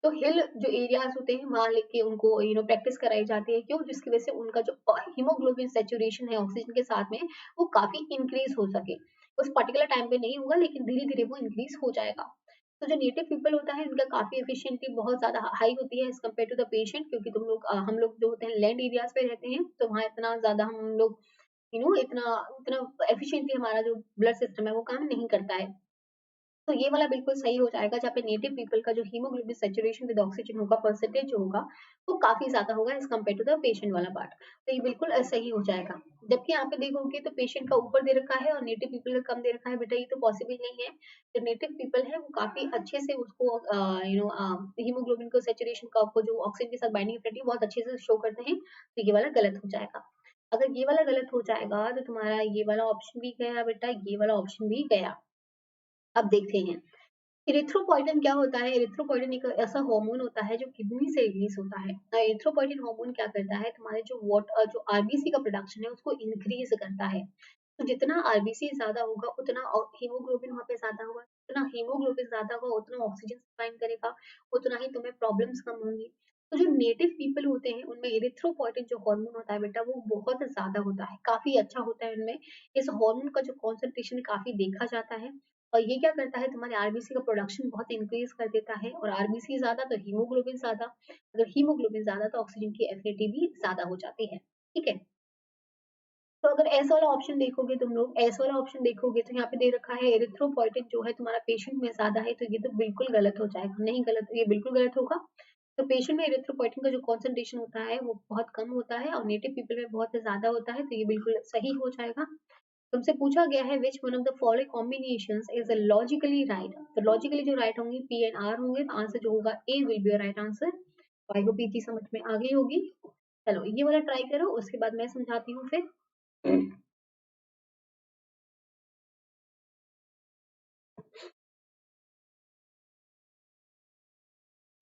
तो हिल जो एरियाज होते हैं वहां लेके उनको प्रैक्टिस कराई जाती है। क्यों? जिसकी वजह से उनका जो हीमोग्लोबिन सेचुरेशन है ऑक्सीजन के साथ में, वो काफी इंक्रीज हो सके। उस पर्टिकुलर टाइम पे नहीं होगा लेकिन धीरे धीरे वो इंक्रीज हो जाएगा। तो जो नेटिव पीपल होता है इनका काफी एफिशिएंटली बहुत ज्यादा हाई होती है as compared to the patient. क्योंकि हम लोग जो होते हैं लैंड एरियाज पे रहते हैं, तो वहाँ इतना ज्यादा हम लोग इतना इतना एफिशिएंटली हमारा जो ब्लड सिस्टम है वो काम नहीं करता है। तो ये वाला बिल्कुल सही हो जाएगा, जहाँ पे नेटिव पीपल का जो हीमोग्लोबिन सेचुरेशन विद ऑक्सीजन होगा, परसेंटेज जो होगा वो काफी ज्यादा होगा as compared to the patient वाला पार्ट। तो ये बिल्कुल सही हो जाएगा। जबकि यहाँ पे देखोगे तो पेशेंट का ऊपर दे रखा है और नेटिव पीपल का कम दे रखा है, बेटा ये तो पॉसिबल नहीं है। जो नेटिव पीपल है वो काफी अच्छे से उसको हीमोग्लोबिन को सेचुरेशन का को जो ऑक्सीजन के साथ बाइंडिंग एफिनिटी बहुत अच्छे से शो करते हैं। तो ये वाला गलत हो जाएगा। अगर ये वाला गलत हो जाएगा तो तुम्हारा ये वाला ऑप्शन भी गया बेटा, ये वाला ऑप्शन भी गया। अब देखते हैं इरिथ्रोपोइटिन क्या होता है। इरिथ्रोपोइटिन एक ऐसा हार्मोन होता है जो किडनी से रिलीज होता है। इरिथ्रोपोइटिन हार्मोन क्या करता है, तुम्हारे जो आरबीसी का प्रोडक्शन है उसको इंक्रीज करता है। तो जितना आरबीसी ज्यादा होगा उतना हीमोग्लोबिन वहां पे ज्यादा होगा, उतना हीमोग्लोबिन ज्यादा होगा उतना ऑक्सीजन सप्लाई करेगा, उतना ही तुम्हें प्रॉब्लम्स कम होंगी। तो जो नेटिव पीपल होते हैं उनमें इरिथ्रोपोइटिन जो हार्मोन होता है बेटा वो बहुत ज्यादा होता है, काफी अच्छा होता है उनमें। इस हार्मोन का जो कॉन्सेंट्रेशन काफी देखा जाता है, और ये क्या करता है तुम्हारे आरबीसी का प्रोडक्शन बहुत इंक्रीज कर देता है। और आरबीसी ज्यादा तो हीमोग्लोबिन ज्यादा, अगर हीमोग्लोबिन ज्यादा तो ऑक्सीजन की एफिनिटी भी ज्यादा हो जाती है। ठीक है, तो अगर एस वाला ऑप्शन देखोगे, तुम लोग एस वाला ऑप्शन देखोगे तो यहाँ पे दे रखा है एरिथ्रोपोइटिन जो है तुम्हारा पेशेंट में ज्यादा है, तो ये तो बिल्कुल गलत हो जाएगा, नहीं गलत, ये बिल्कुल गलत होगा। तो पेशेंट में एरिथ्रोपोइटिन का जो कॉन्सेंट्रेशन होता है वो बहुत कम होता है और नेटिव पीपल में बहुत ज्यादा होता है, तो ये बिल्कुल सही हो जाएगा। तुमसे पूछा गया है which one of the following combinations is logically right, तो लॉजिकली जो राइट होंगे पी एंड आर होंगे, तो आंसर जो होगा A will be right answer. I hope ये चीज समझ में आ गई होगी। चलो ये वाला ट्राई करो, उसके बाद मैं समझाती हूँ फिर।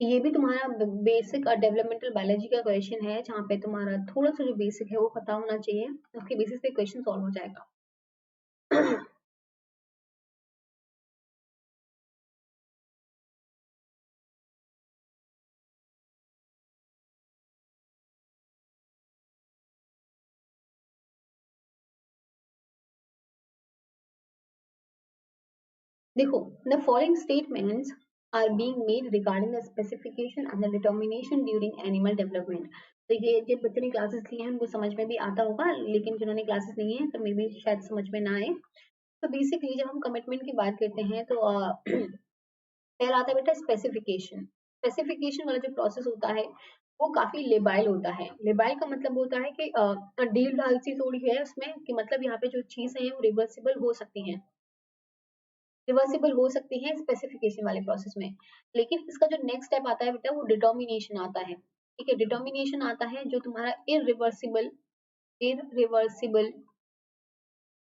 ये भी तुम्हारा बेसिक और डेवलपमेंटल बायोलॉजी का क्वेश्चन है, जहाँ पे तुम्हारा थोड़ा सा जो बेसिक है वो पता होना चाहिए, उसके बेसिस पे क्वेश्चन सॉल्व हो जाएगा। देखो, the following statements are being made regarding the specification and the determination during animal development। तो ये जो बच्चे ने क्लासेस ली हैं उनको समझ में भी आता होगा, लेकिन जिन्होंने क्लासेस नहीं है तो मे बी शायद समझ में ना आए। तो बेसिकली जब हम कमिटमेंट की बात करते हैं तो पहला आता है बेटा स्पेसिफिकेशन। स्पेसिफिकेशन वाला जो प्रोसेस होता है वो काफी लेबाइल होता है। लेबाइल का मतलब होता है कि डील डाल सी थोड़ी है उसमें, कि मतलब यहाँ पे जो चीजें हैं वो रिवर्सिबल हो सकती हैं, रिवर्सिबल हो सकती है स्पेसिफिकेशन वाले प्रोसेस में। लेकिन इसका जो नेक्स्ट स्टेप आता है बेटा वो डिटर्मिनेशन आता है। ठीक है, डिटर्मिनेशन आता है जो तुम्हारा इरिवर्सिबल, इरिवर्सिबल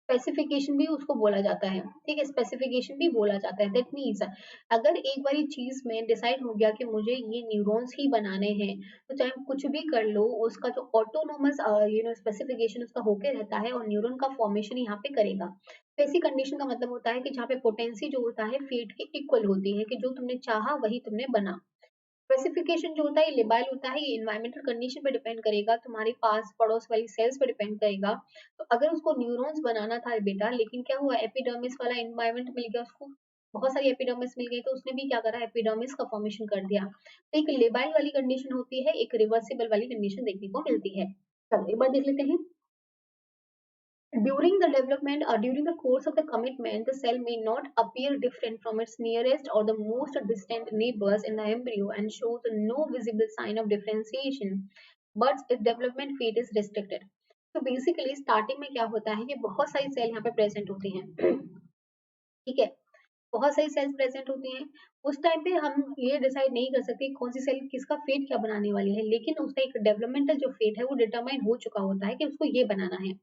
स्पेसिफिकेशन भी उसको बोला जाता है। ठीक है, स्पेसिफिकेशन भी बोला जाता है। दैट मीन्स अगर एक बारी चीज में डिसाइड हो गया कि मुझे ये न्यूरॉन्स ही बनाने हैं, तो चाहे कुछ भी कर लो, उसका जो ऑटोनोमस स्पेसिफिकेशन उसका होके रहता है और न्यूरॉन का फॉर्मेशन यहाँ पे करेगा। तो ऐसी कंडीशन का मतलब होता है कि जहाँ पे पोटेंसी जो होता है फेट के इक्वल होती है, कि जो तुमने चाहा वही तुमने बना। स्पेसिफिकेशन जो होता है ये लिबाइल होता है, ये इन्वायरमेंटल कंडीशन पे डिपेंड करेगा, तुम्हारे पास पड़ोस वाली सेल्स पे डिपेंड करेगा। तो अगर उसको न्यूरॉन्स बनाना था बेटा, लेकिन क्या हुआ एपिडर्मिस वाला इन्वायरमेंट मिल गया उसको, बहुत सारी एपिडर्मिस मिल गई, तो उसने भी क्या करा एपिडर्मिस का फॉर्मेशन कर दिया। तो एक लिबाइल वाली कंडीशन होती है, एक रिवर्सिबल वाली कंडीशन देखने को मिलती है। चलो एक बार देख लेते हैं। During the course of the commitment, the cell may not appear different from its nearest or the most distant neighbors in the embryo and shows no visible sign of differentiation, but its development phase is restricted. तो basically starting में क्या होता है कि बहुत सारी cell यहाँ पे प्रेजेंट होती हैं। ठीक है, बहुत सारी सेल्स प्रेजेंट होती हैं। उस टाइम पे हम ये डिसाइड नहीं कर सकते कौन सी सेल किसका फेट क्या बनाने वाली है, लेकिन उसका एक डेवलपमेंटल जो फेट है वो डिटरमाइन हो चुका होता है कि उसको ये बनाना है।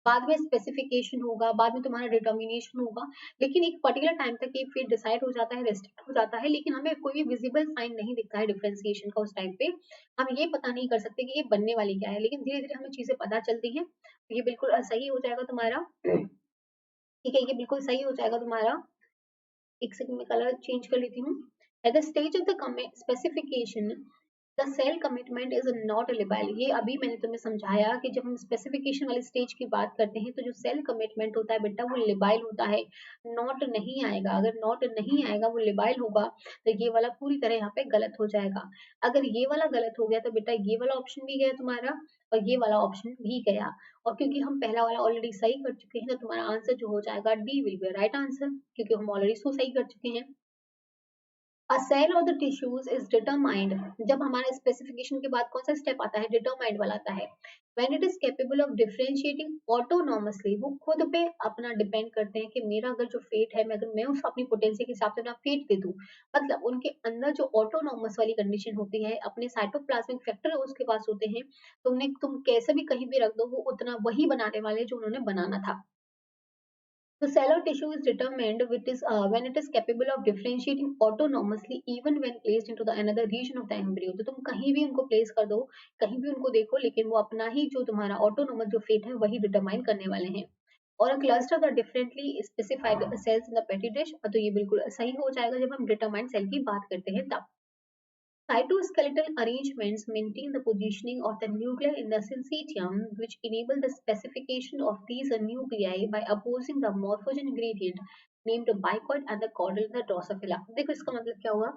बाद में स्पेसिफिकेशन होगा, बाद में तुम्हारा डिटर्मिनेशन होगा, लेकिन एक पर्टिकुलर टाइम तक ये फेट डिसाइड हो जाता है, रेस्ट्रिक्ट हो जाता है, लेकिन हमें कोई भी विजिबल साइन नहीं दिखता है डिफरेंशिएशन का उस टाइम पे। हम ये पता नहीं कर सकते कि ये बनने वाली क्या है, लेकिन धीरे धीरे हमें चीजें पता चलती हैं। तो ये बिल्कुल सही हो जाएगा तुम्हारा। ठीक है, ये बिल्कुल सही हो जाएगा तुम्हारा। एक सेकंड में कलर चेंज कर लेती हूँ। At the stage of the specification the cell commitment is not labile. ये अभी मैंने तुम्हें समझाया कि जब हम स्पेसिफिकेशन वाली स्टेज की बात करते हैं तो जो सेल कमिटमेंट होता है बेटा वो लिबाइल होता है, नॉट नहीं आएगा। अगर नॉट नहीं आएगा वो लिबाइल होगा, तो ये वाला पूरी तरह यहाँ पे गलत हो जाएगा। अगर ये वाला गलत हो गया तो बेटा ये वाला ऑप्शन भी गया तुम्हारा और ये वाला ऑप्शन भी गया। और क्योंकि हम पहला वाला ऑलरेडी सही कर चुके हैं तो तुम्हारा आंसर जो हो जाएगा D will be right answer, क्योंकि हम ऑलरेडी इसको सही कर चुके हैं। A cell or the tissues is determined, जब हमारे स्पेसिफिकेशन के बाद कौन सा स्टेप आता है, डिटरमाइंड वाला आता है। When it is capable of differentiating autonomously, वो खुद पे अपना डिपेंड करते हैं कि मेरा अगर जो फेट है, मैं अगर मैं उसको अपनी पोटेंशियल के हिसाब से अपना फेट दे दूं, मतलब उनके अंदर जो ऑटोनॉमस वाली कंडीशन होती है, अपने साइटोप्लाज्मिक फैक्टर उसके पास होते हैं, तो उन्हें तुम कैसे भी कहीं भी रख दो वो उतना वही बनाने वाले जो उन्होंने बनाना था। The cellular tissue is determined when it is capable of differentiating autonomously even when placed into the another region of the embryo. तो तुम कहीं भी उनको प्लेस कर दो, कहीं भी उनको देखो, लेकिन वो अपना ही जो तुम्हारा ऑटोनोमस जो फेट है वही डिटरमाइन करने वाले हैं. और a cluster the differently specified cells in the petri dish, तो ये बिल्कुल सही हो जाएगा जब हम डिटरमाइंड सेल की बात करते हैं तब. Cytoskeletal arrangements maintain the positioning of the nuclei in the syncytium, which enable the specification of these nuclei by opposing the morphogen gradient named bicoid and the caudal in the Drosophila. देखो इसका मतलब क्या हुआ.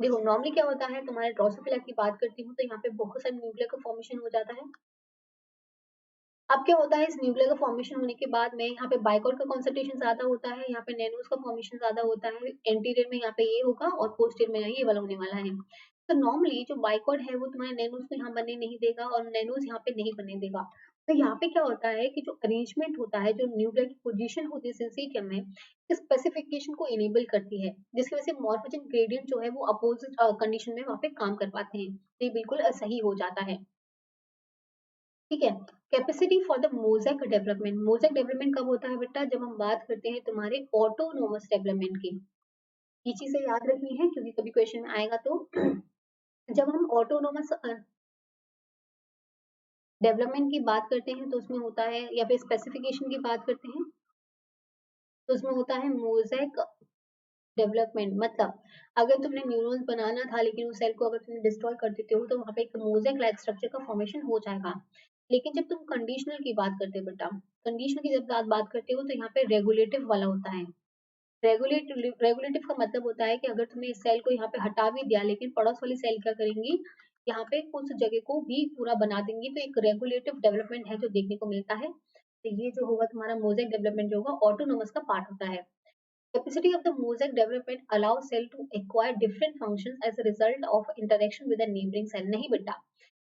देखो normally क्या होता है, तुम्हारे ड्रोसोफिला की बात करती हूँ तो यहाँ पे बहुत सारे न्यूक्लियर का फॉर्मेशन हो जाता है. अब क्या होता है, इस न्यूक्लियर का फॉर्मेशन होने के बाद में यहाँ पे बाइकॉट का कॉन्सेंट्रेशन ज्यादा होता है, यहाँ पे नैनोस का फॉर्मेशन ज्यादा होता है. एंटीरियर में यहाँ पे ये होगा और पोस्टीरियर में ये वाला होने वाला है. तो नॉर्मली जो बाइकॉट है वो तुम्हारे नैनोस को यहाँ बनने नहीं देगा और नैनोस यहाँ पे नहीं बनने देगा. तो यहाँ पे क्या होता है कि जो अरेंजमेंट होता है, जो न्यूक्लियर की पोजीशन होती है सिंसिटियम में, स्पेसिफिकेशन को इनेबल करती है, जिसकी वजह से मॉर्फोजन ग्रेडियंट जो है वो अपोजिट कंडीशन में वहाँ पे काम कर पाते हैं. तो ये बिल्कुल सही हो जाता है. ठीक है. Capacity for the mosaic development. Mosaic development कब होता है बेटा, जब हम बात करते हैं तुम्हारे ऑटोनोमस डेवलपमेंट की. ये चीजें याद रखनी है क्योंकि कभी क्वेश्चन में आएगा. तो जब हम ऑटोनोमस डेवलपमेंट की बात करते हैं तो उसमें होता है, या फिर स्पेसिफिकेशन की बात करते हैं तो उसमें होता है मोज़ेक डेवलपमेंट. मतलब अगर तुमने न्यूरॉन्स बनाना था लेकिन उस सेल को अगर तुम डिस्ट्रॉय कर देते हो तो वहां पे एक मोज़ेक लाइक स्ट्रक्चर का फॉर्मेशन हो जाएगा. लेकिन जब तुम कंडीशनल की बात करते हो बेटा, कंडीशनल की जब बात करते हो तो यहाँ पे रेगुलेटिव वाला होता है. रेगुलेटिव का मतलब होता है कि अगर तुमने इस सेल को यहाँ पे हटा भी दिया लेकिन पड़ोस वाली सेल क्या करेंगी, यहाँ पे उस जगह को भी पूरा बना देंगी. तो एक रेगुलेटिव डेवलपमेंट है जो देखने को मिलता है. तो ये जो होगा तुम्हारा मोज़ेक डेवलपमेंट जो होगा ऑटोनोमस का पार्ट होता है. Capacity of the mosaic development allows cell to acquire different functions as a result of interaction with a neighboring cell. नहीं बेटा,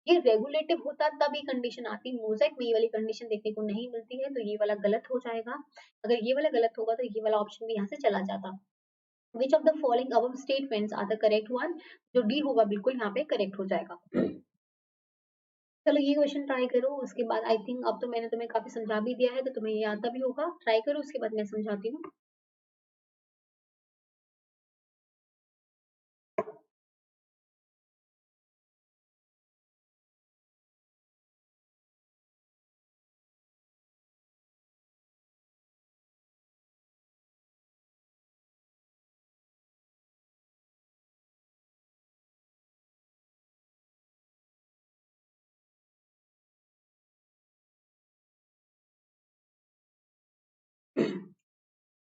ये रेगुलेटिव होता तब ये कंडीशन आती, मोज़ेक में ये वाली कंडीशन देखने को नहीं मिलती है. तो ये वाला गलत हो जाएगा. अगर ये वाला गलत होगा तो ये वाला ऑप्शन भी यहाँ से चला जाता. Which of the following above statements are the correct one? जो डी होगा बिल्कुल यहाँ पे करेक्ट हो जाएगा. चलो ये क्वेश्चन ट्राई करो, उसके बाद आई थिंक अब तो मैंने तुम्हें काफी समझा भी दिया है तो तुम्हें ये आता भी होगा. ट्राई करो, उसके बाद मैं समझाती हूँ.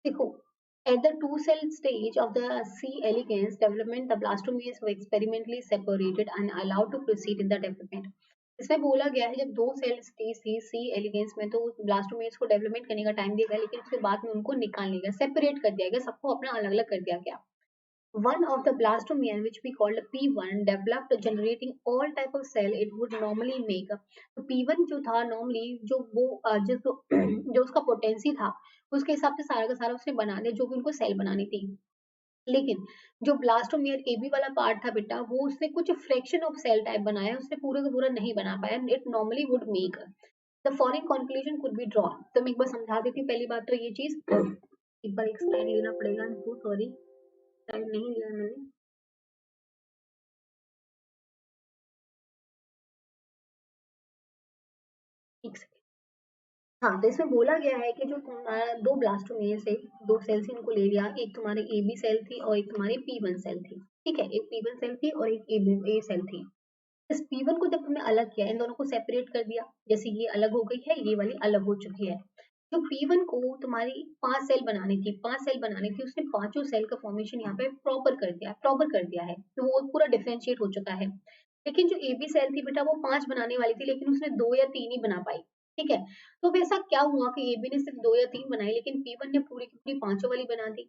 देखो, at the two cell stage of the C elegans development, the blastomeres were experimentally separated and allowed to proceed in the development. इसमें बोला गया है जब दो सेल स्टेज थी सी एलिगेंस में तो ब्लास्टोमेर्स को डेवलपमेंट करने का टाइम दिया गया, लेकिन उसके बाद में उनको निकाल लिया गया, सेपरेट कर दिया गया, सबको अपना अलग अलग कर दिया गया. One of the blastomere, which we called P1, developed generating all type of cell it would normally make. तो P1 जो था नॉर्मली जो वो जो उसका पोटेंसी था उसके हिसाब से सारा का सारा उसने बना दिया जो भी उनको सेल बनानी थी. लेकिन जो ब्लास्टोमियर ए बी वाला पार्ट था बेटा, वो उसने कुछ फ्रैक्शन ऑफ सेल टाइप बनाया, उसने पूरा का पूरा नहीं बना पाया. It normally would make the following conclusion could be draw. तो मैं एक बार समझा देती हूँ. पहली बात तो ये चीज एक बार एक्सप्लेन लेना पड़ेगा. सॉरी, टाइम नहीं लिया मैंने. एक सेकंड. हाँ, तो इसमें बोला गया है कि जो तुम्हारा दो ब्लास्टोमेयर से दो सेल्स इनको ले लिया, एक तुम्हारी ए बी सेल थी और एक तुम्हारी P1 सेल थी. ठीक है, एक P1 सेल थी और एक ए सेल थी. इस P1 को जब तुमने अलग किया, इन दोनों को सेपरेट कर दिया, जैसे ये अलग हो गई है, ये वाली अलग हो चुकी है. जो P1 को तुम्हारी 5 सेल बनानी थी, उसने पांचों सेल का फॉर्मेशन यहाँ पे प्रॉपर कर दिया है, तो वो पूरा डिफरेंशिएट हो चुका है. लेकिन जो ए बी सेल थी बेटा वो 5 बनाने वाली थी लेकिन उसने 2 या 3 ही बना पाई. ठीक है. तो अब ऐसा क्या हुआ कि ए बी ने सिर्फ 2 या 3 बनाई लेकिन P1 ने पूरी की पूरी पांचों वाली बना दी.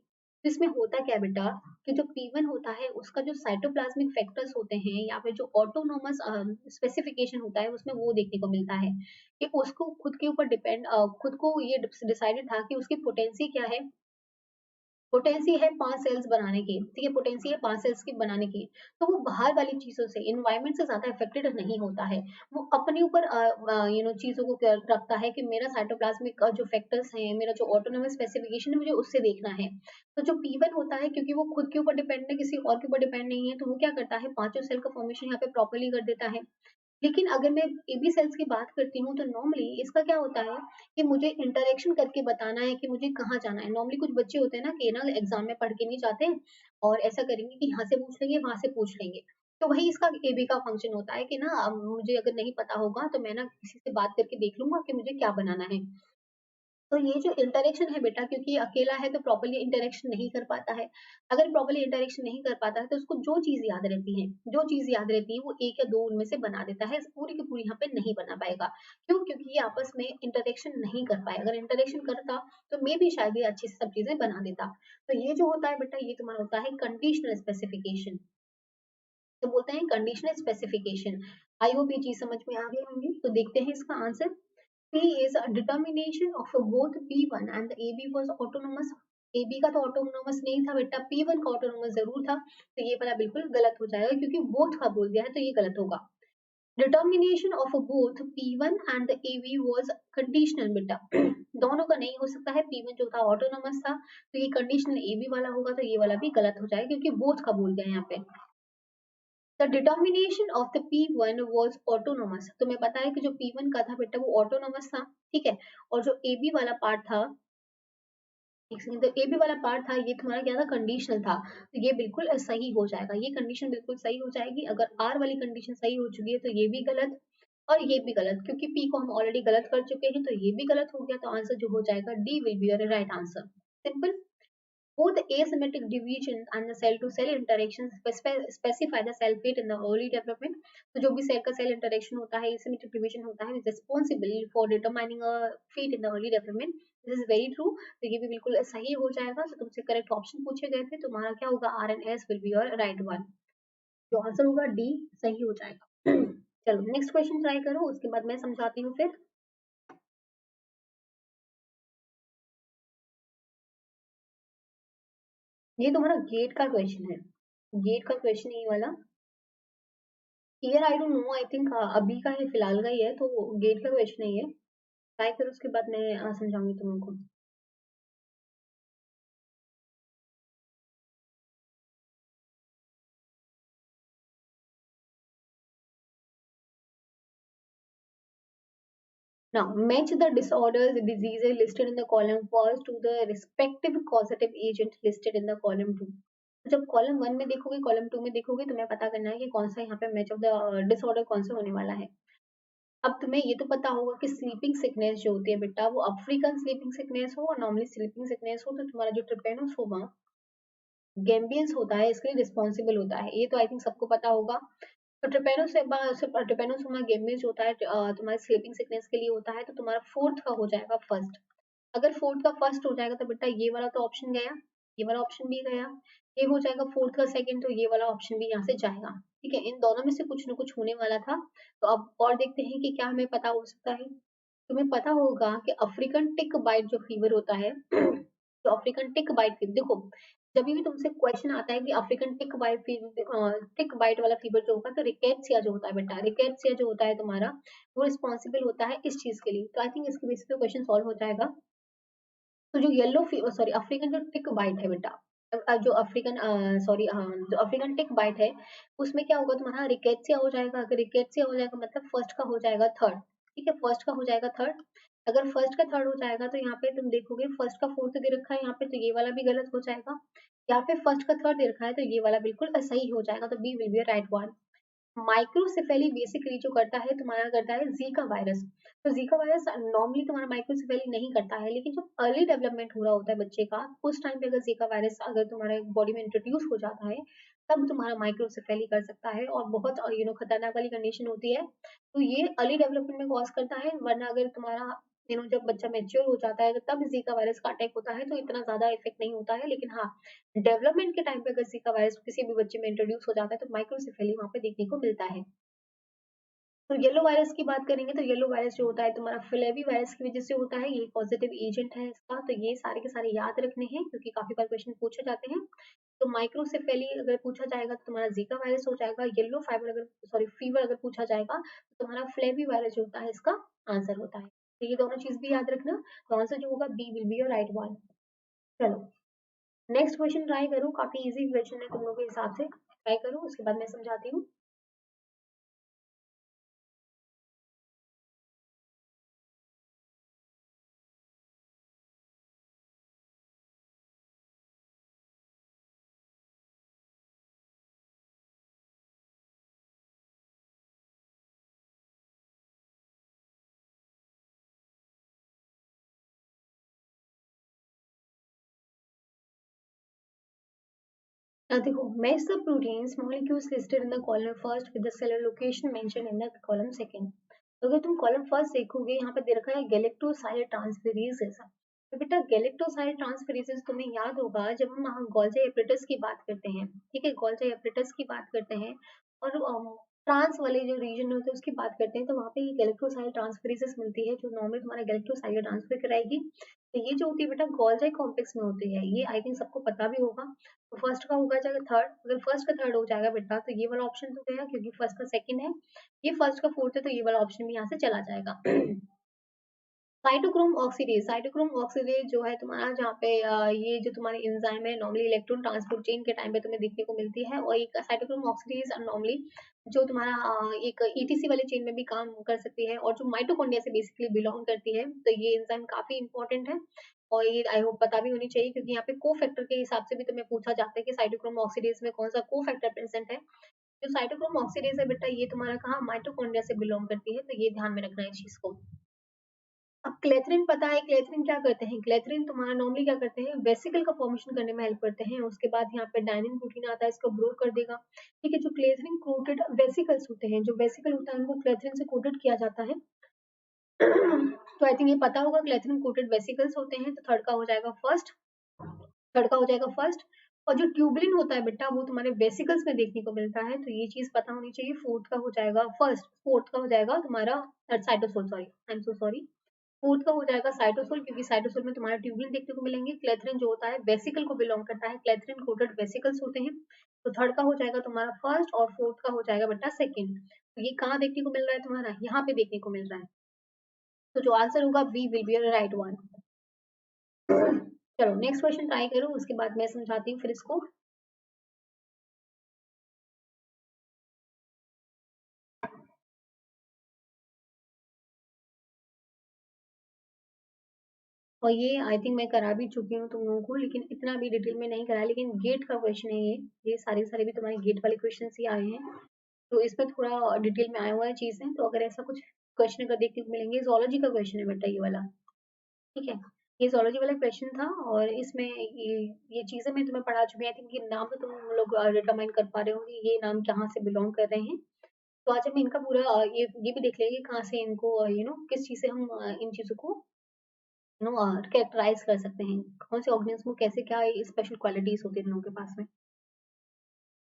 तो इसमें होता क्या है बेटा कि जो P1 होता है उसका जो साइटोप्लाज्मिक फैक्टर्स होते हैं या फिर जो ऑटोनोमस स्पेसिफिकेशन होता है उसमें वो देखने को मिलता है कि उसको खुद के ऊपर खुद को ये डिसाइडेड था कि उसकी पोटेंसी क्या है पोटेंसी है 5 सेल्स बनाने की, ठीक है, पोटेंसी है 5 सेल्स की बनाने की, तो वो बाहर वाली चीज़ों से, एनवायरनमेंट से ज़्यादा अफेक्टेड नहीं होता है। वो अपने ऊपर चीज़ों को क्या रखता है कि मेरा साइटोप्लाज्मिक जो फैक्टर्स हैं, मेरा जो ऑटोनॉमस स्पेसिफिकेशन है, मुझे उससे देखना है। तो जो P1 होता है, क्योंकि वो खुद के ऊपर डिपेंड है, किसी और के ऊपर डिपेंड नहीं है, तो वो क्या करता है, पाँचों सेल का फॉर्मेशन यहाँ पे प्रॉपर्ली कर देता है। लेकिन अगर मैं एबी सेल्स की बात करती हूँ, तो नॉर्मली इसका क्या होता है कि मुझे इंटरेक्शन करके बताना है कि मुझे कहाँ जाना है। नॉर्मली कुछ बच्चे होते हैं ना कि ना एग्जाम में पढ़ के नहीं जाते हैं और ऐसा करेंगे कि यहाँ से पूछ लेंगे, वहां से पूछ लेंगे। तो वही इसका एबी का फंक्शन होता है कि ना मुझे अगर नहीं पता होगा तो मैं ना किसी से बात करके देख लूंगा कि मुझे क्या बनाना है। तो ये जो इंटरेक्शन है बेटा, क्योंकि ये अकेला है तो प्रॉपर्ली इंटरेक्शन नहीं कर पाता है। अगर प्रॉपर्ली इंटरेक्शन नहीं कर पाता है तो उसको जो चीज याद रहती है, जो चीज याद रहती है वो एक या दो उनमें से बना देता है, पूरी की पूरी यहाँ पे नहीं बना पाएगा। क्यों? क्योंकि ये आपस में इंटरेक्शन नहीं कर पाए। अगर इंटरेक्शन करता तो मे भी शायद ये अच्छी से सब चीजें बना देता। तो ये जो होता है बेटा, ये तुम्हारा होता है कंडीशनल स्पेसिफिकेशन। तो बोलते हैं कंडीशनल स्पेसिफिकेशन। आई होप ये चीज समझ में आ गई होंगी। तो देखते हैं इसका answer. P is a determination of both P1 and the AB was autonomous. AB का तो ऑटोनोमस नहीं था बेटा, P1 का ऑटोनोमस जरूर था। तो ये वाला बिल्कुल गलत हो जाएगा, क्योंकि बोथ का बोल दिया है तो ये गलत होगा। Determination of both P1 and the AB was conditional बेटा। दोनों का नहीं हो सकता है। P1 जो था ऑटोनोमस था, तो ये कंडीशनल AB वाला होगा, तो ये वाला भी गलत हो जाएगा, क्योंकि बोथ का बोल दिया है यहाँ पे। The determination of the P1 was autonomous। तुम्हें पता है कि जो P1 का था बेटा वो ऑटोनोमस था, ठीक है। और जो AB वाला पार्ट था, एक सेकंड, तो AB वाला पार्ट था, ये तुम्हारा क्या था, कंडीशनल था। तो ये बिल्कुल सही हो जाएगा, ये कंडीशन बिल्कुल सही हो जाएगी। अगर R वाली कंडीशन सही हो चुकी है तो ये भी गलत और ये भी गलत, क्योंकि P को हम ऑलरेडी गलत कर चुके हैं, तो ये भी गलत हो गया। तो आंसर जो हो जाएगा D will be your right answer. Simple. Both asymmetric division and the cell-to-cell interactions specify the cell fate in the early development. तो जो भी सेल का सेल इंटरेक्शन होता है, asymmetric division होता है, is responsible for determining a fate in the early development. This is very true. तो ये भी बिल्कुल सही हो जाएगा। तो तुमसे करेक्ट ऑप्शन पूछे गए थे, तुम्हारा क्या होगा, R and S will be your right one. जो आंसर होगा D सही हो जाएगा। चलो नेक्स्ट क्वेश्चन ट्राई करो, उसके बाद मैं समझाती हूँ फिर। ये तुम्हारा गेट का क्वेश्चन है, गेट का क्वेश्चन ये वाला। Year I don't know, I think अभी का है, फिलहाल का ही है, तो गेट का क्वेश्चन है ये। ट्राई करो, उसके बाद मैं समझाऊंगी तुमको। Now, match the disorders, diseases listed in the column first to the respective causative agent listed in the column 2। जब कॉलम वन में देखोगे, कॉलम टू में देखोगे, तुम्हें पता करना है कि कौन सा यहाँ पे मैच ऑफ द डिसऑर्डर कौन सा होने वाला है। अब तुम्हें ये तो पता होगा कि स्लीपिंग सिकनेस जो होती है बेटा, वो अफ्रीकन स्लीपिंग सिकनेस हो और नॉर्मली स्लीपिंग सिकनेस हो, तो तुम्हारा जो ट्रिपेनोस होगा, गैम्बियंस होता है, इसके लिए रिस्पॉन्सिबल होता है। ये तो आई थिंक सबको पता होगा। तो ट्रिपेनोसोमा गेमिस होता है, तुम्हारे स्लीपिंग सिकनेस के लिए होता है। तो तुम्हारा फोर्थ का हो जाएगा फर्स्ट। अगर फोर्थ का फर्स्ट हो जाएगा तो बेटा ये वाला तो ऑप्शन गया, ये वाला ऑप्शन भी गया। ये हो जाएगा फोर्थ का सेकंड, तो ये वाला ऑप्शन भी यहाँ से जाएगा। ठीक है, इन दोनों में से कुछ ना कुछ होने वाला था। तो अब और देखते हैं कि क्या हमें पता हो सकता है। तुम्हें पता होगा कि अफ्रीकन टिक बाइट जो फीवर होता है, तो अफ्रीकन टिक बाइट फीवर, देखो जब भी तुमसे क्वेश्चन आता है कि अफ्रीकन टिक बाइट वाला फीवर जो होगा, तो रिकेट्सिया जो होता है बेटा, रिकेट्सिया जो होता है तुम्हारा, वो रिस्पॉन्सिबल होता है इस चीज के लिए। तो आई थिंक इसके बेसिस पे क्वेश्चन सॉल्व हो जाएगा। तो जो येलो फीवर, सॉरी अफ्रीकन जो टिक बाइट है बेटा, जो अफ्रीकन सॉरी जो अफ्रीकन टिक बाइट है, उसमें क्या होगा, तुम्हारा रिकेट्सिया हो जाएगा। अगर रिकेट्सिया हो जाएगा मतलब फर्स्ट का हो जाएगा थर्ड। ठीक है, फर्स्ट का हो जाएगा थर्ड। अगर फर्स्ट का थर्ड हो जाएगा तो यहाँ पे तुम देखोगे फर्स्ट का फोर्थ दे रखा है यहाँ पे, तो ये वाला भी गलत हो जाएगा। या फिर फर्स्ट का थर्ड दे रखा है, तो ये वाला बिल्कुल सही हो जाएगा। तो B will be right one. Microcephaly basically जो करता है तुम्हारा, करता है जीका वायरस। तो जीका वायरस नॉर्मली तुम्हारा माइक्रोसेफेली नहीं करता है, लेकिन जब अर्ली डेवलपमेंट हो रहा होता है बच्चे का, उस टाइम पे अगर जीका वायरस अगर तुम्हारे बॉडी में इंट्रोड्यूस हो जाता है, तब तुम्हारा माइक्रोसेफेली कर सकता है, और बहुत खतरनाक वाली कंडीशन होती है। तो ये अर्ली डेवलपमेंट में कॉज करता है, वरना अगर तुम्हारा जब बच्चा मेच्योर हो जाता है तब जीका वायरस का अटैक होता है, तो इतना ज्यादा इफेक्ट नहीं होता है। लेकिन हाँ, डेवलपमेंट के टाइम पे अगर जीका वायरस किसी भी बच्चे में इंट्रोड्यूस हो जाता है, तो माइक्रोसेफेली वहां पे देखने को मिलता है। तो येलो वायरस की बात करेंगे तो येलो वायरस जो होता है तुम्हारा फ्लेवी वायरस की वजह से होता है, ये पॉजिटिव एजेंट है इसका। तो ये सारे के सारे याद रखने हैं क्योंकि काफी बार क्वेश्चन पूछे जाते हैं। तो माइक्रोसेफेली अगर पूछा जाएगा तो तुम्हारा जीका वायरस हो जाएगा। येलो फाइबर अगर सॉरी फीवर अगर पूछा जाएगा तो तुम्हारा फ्लेवी वायरस जो होता है इसका आंसर होता है। तो ये दोनों चीज भी याद रखना। तो आंसर जो होगा B will be your right one. चलो नेक्स्ट क्वेश्चन ट्राई करो, काफी इजी क्वेश्चन है तुम लोगों के हिसाब से, ट्राई करो उसके बाद मैं समझाती हूँ। देखो match the proteins molecules listed in the column first with the cellular location mentioned in the column second। तो अगर तुम कॉलम फर्स्ट देखोगे यहाँ पे दे रखा है गैलेक्टोसाइल ट्रांसफेरेज ऐसा। तो बेटा गैलेक्टोसाइल ट्रांसफेरेज तुम्हें याद होगा जब हम गोल्जी एप्रेटस की बात करते हैं, ठीक है, गोल्जी एप्रेटस की बात करते हैं और ट्रांस वाले जो रीजन होते हैं उसकी बात करते हैं तो वहाँ पे ये गैलेक्टोसाइल ट्रांसफेरेज मिलती है जो नॉर्मली तुम्हारा गैलेक्टोसाइल ट्रांसफर कराएगी। तो ये जो होती है बेटा गोल्जी कॉम्प्लेक्स में होती है, ये आई थिंक सबको पता भी होगा। तो फर्स्ट का होगा जाएगा थर्ड, अगर फर्स्ट का थर्ड हो जाएगा बेटा तो ये वाला ऑप्शन तो गया क्योंकि फर्स्ट का सेकंड है, ये फर्स्ट का फोर्थ है तो ये वाला ऑप्शन भी यहाँ से चला जाएगा। साइटोक्रोम ऑक्सीडेज, साइटोक्रोम ऑक्सीडेज जो है तुम्हारा जहाँ पे ये जो तुम्हारी एंजाइम है नॉर्मली इलेक्ट्रॉन ट्रांसपोर्ट चेन के टाइम पे तुम्हें देखने को मिलती है। और एक साइटोक्रोम ऑक्सीडेज नॉर्मली जो तुम्हारा एक ईटीसी वाले चेन में भी काम कर सकती है और जो माइटोकॉन्ड्रिया से बेसिकली बिलोंग करती है। तो ये एंजाइम काफी इंपॉर्टेंट है और ये आई होप पता भी होनी चाहिए क्योंकि यहाँ पे को फैक्टर के हिसाब से भी तुम्हें पूछा जाता है कि साइटोक्रोम ऑक्सीडेज में कौन सा को फैक्टर प्रेजेंट है। जो साइटोक्रोम ऑक्सीडेज है बेटा ये तुम्हारा कहाँ माइटोकॉन्ड्रिया से बिलोंग करती है, तो ये ध्यान में रखना है इस चीज को। अब क्लेथरिन पता है, क्लेथरिन क्या करते हैं, क्लेथरिन तुम्हारा नॉर्मली क्या करते हैं वेसिकल का फॉर्मेशन करने में हेल्प करते हैं। उसके बाद यहाँ पे डायनिन प्रोटीन आता है इसको ब्रो कर देगा, ठीक है। जो क्लेथरिन कोटेड वेसिकल्स होते हैं, जो वेसिकल होता है उनको क्लेथरिन से कोटेड किया जाता है। तो आई थिंक ये पता होगा क्लेथरिन कोटेड वेसिकल्स होते हैं। तो थर्ड का हो जाएगा फर्स्ट, थर्ड का हो जाएगा फर्स्ट। और जो ट्यूबलिन होता है बेटा वो तुम्हारे वेसिकल्स में देखने को मिलता है, तो ये चीज पता होनी चाहिए। फोर्थ का हो जाएगा फर्स्ट, फोर्थ का हो जाएगा तुम्हारा cytosol, sorry I am so sorry, fourth का हो जाएगा साइटोसोल क्योंकि साइटोसोल में तुम्हारा ट्यूबलिन देखने को मिलेंगे। क्लेथरिन जो होता है वेसिकल को बिलोंग करता है, क्लेथरिन कोटेड वेसिकल्स होते हैं। तो थर्ड का हो जाएगा तुम्हारा फर्स्ट और फोर्थ का हो जाएगा बेटा सेकंड। तो ये कहाँ देखने को मिल रहा है तुम्हारा, यहाँ पे देखने को मिल रहा है। तो जो आंसर होगा B will be right one. चलो नेक्स्ट क्वेश्चन ट्राई करो उसके बाद मैं समझाती हूँ फिर इसको। और ये आई थिंक मैं करा भी चुकी हूँ तुम लोगों को, लेकिन इतना भी डिटेल में नहीं करा, लेकिन गेट का क्वेश्चन है ये सारे सारे भी तुम्हारे गेट वाले क्वेश्चन ही आए हैं। तो इसमें थोड़ा डिटेल में आया हुआ है चीजें, तो अगर ऐसा कुछ क्वेश्चन अगर देखने को मिलेंगे, जोलॉजी का क्वेश्चन है बेटा ये वाला, ठीक है। ये जोलॉजी वाला क्वेश्चन था और इसमें ये चीजें मैं तुम्हें पढ़ा चुकी हूँ। आई थिंक ये नाम तो तुम लोग डिटरमाइन कर पा रहे हो कि ये नाम कहाँ से बिलोंग कर रहे हैं। तो आज हम इनका पूरा ये भी देख लेंगे कहाँ से इनको किस चीज से हम इन चीजों को कैरेक्टराइज कर सकते हैं, कौन से ऑर्गेनिज्म को कैसे क्या स्पेशल क्वालिटीज होती है इन लोगों के पास में।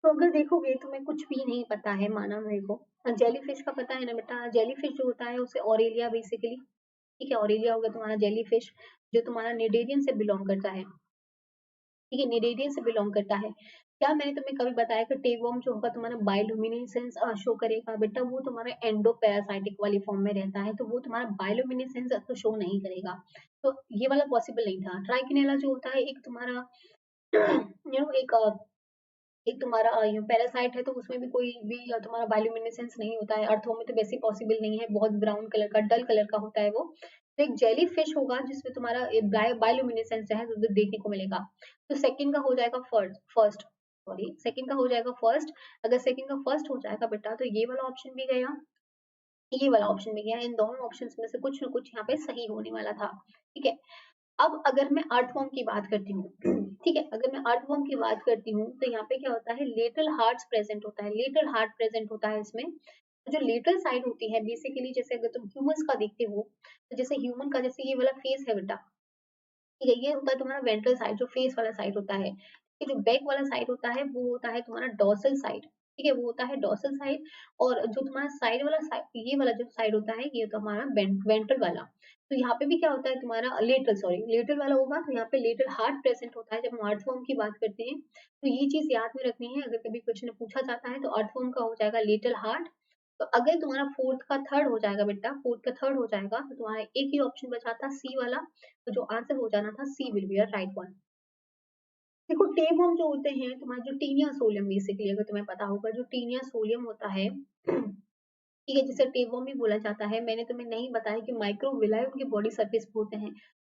तो अगर देखोगे तुम्हें कुछ भी नहीं पता है माना मेरे को, जेलीफिश का पता है ना बेटा, जेलीफिश जो होता है उसे ऑरेलिया बेसिकली, ठीक है, ऑरेलिया होगा तुम्हारा जेलीफिश जो तुम्हारा निडेरियन से बिलोंग करता है, ठीक है, निडेरियन से बिलोंग करता है। क्या मैंने तुम्हें कभी बताया कि टेगवर्म जो होगा तुम्हारा बायोल्यूमिनेसेंस शो करेगा बेटा, वो तुम्हारा एंडो पैरासाइटिक वाली फॉर्म में रहता है, तो वो तुम्हारा बायोल्यूमिनेसेंस तो शो नहीं करेगा। तो ये वाला पॉसिबल नहीं था। ट्राइकिनेला जो होता है एक तुम्हारा एक तुम्हारा पैरासाइट है, तो उसमें भी कोई भी तुम्हारा बायोल्यूमिनेसेंस नहीं होता है। अर्थों में तो वैसे पॉसिबल नहीं है, बहुत ब्राउन कलर का डल कलर का होता है वो। तो एक जेली फिश होगा जिसमें तुम्हारा बायोल्यूमिनेसेंस जो है वो देखने को मिलेगा। तो सेकंड का हो जाएगा फर्स्ट, फर्स्ट सॉरी सेकंड का हो जाएगा फर्स्ट। अगर सेकंड का फर्स्ट हो जाएगा बेटा तो ये वाला ऑप्शन भी गया, ये वाला ऑप्शन भी गया। इन दोनों ऑप्शन में से कुछ ना कुछ यहाँ पे सही होने वाला था, ठीक है। अब अगर मैं अर्थवर्म की बात करती हूँ, ठीक है, अगर मैं अर्थवर्म की बात करती हूँ तो यहाँ पे क्या होता है, लेटल हार्ट प्रेजेंट होता है, लेटल हार्ट प्रेजेंट होता है इसमें। तो जो लेटल साइड होती है बेसिकली, जैसे अगर तुम ह्यूमंस का देखते हो तो जैसे ह्यूमन का जैसे ये वाला फेस है बेटा, ठीक है, ये होता है तुम्हारा वेंट्रल साइड जो फेस वाला साइड होता है। ये जो बैक वाला साइड होता है वो होता है तुम्हारा डोर्सल साइड, ठीक है, वो होता है डोर्सल साइड। और जो तुम्हारा साइड वाला साइड, ये वाला जो साइड होता है, ये तो हमारा वेंट्रल वाला। तो यहाँ पे भी क्या होता है तुम्हारा लेटरल, सॉरी लेटरल वाला होगा, तो यहाँ पे लेटरल हार्ट प्रेजेंट होता है जब हम अर्थवर्म की बात करते हैं। तो ये चीज याद में रखनी है, अगर कभी क्वेश्चन पूछा जाता है तो अर्थवर्म का हो जाएगा लेटरल हार्ट। तो अगर तुम्हारा फोर्थ का थर्ड हो जाएगा बेटा, फोर्थ का थर्ड हो जाएगा, तो तुम्हारा एक ही ऑप्शन बचा था सी वाला। तो जो आंसर हो जाना था C will be the right one. देखो टेपवर्म जो होते हैं तुम्हारा, जो टीनिया सोलियम, बेसिकली अगर तुम्हें पता होगा, जो टीनिया सोलियम होता है ठीक है, जिसे टेपवर्म भी बोला जाता है। मैंने तुम्हें नहीं बताया कि माइक्रोविलाई उनके बॉडी सरफेस पे होते हैं,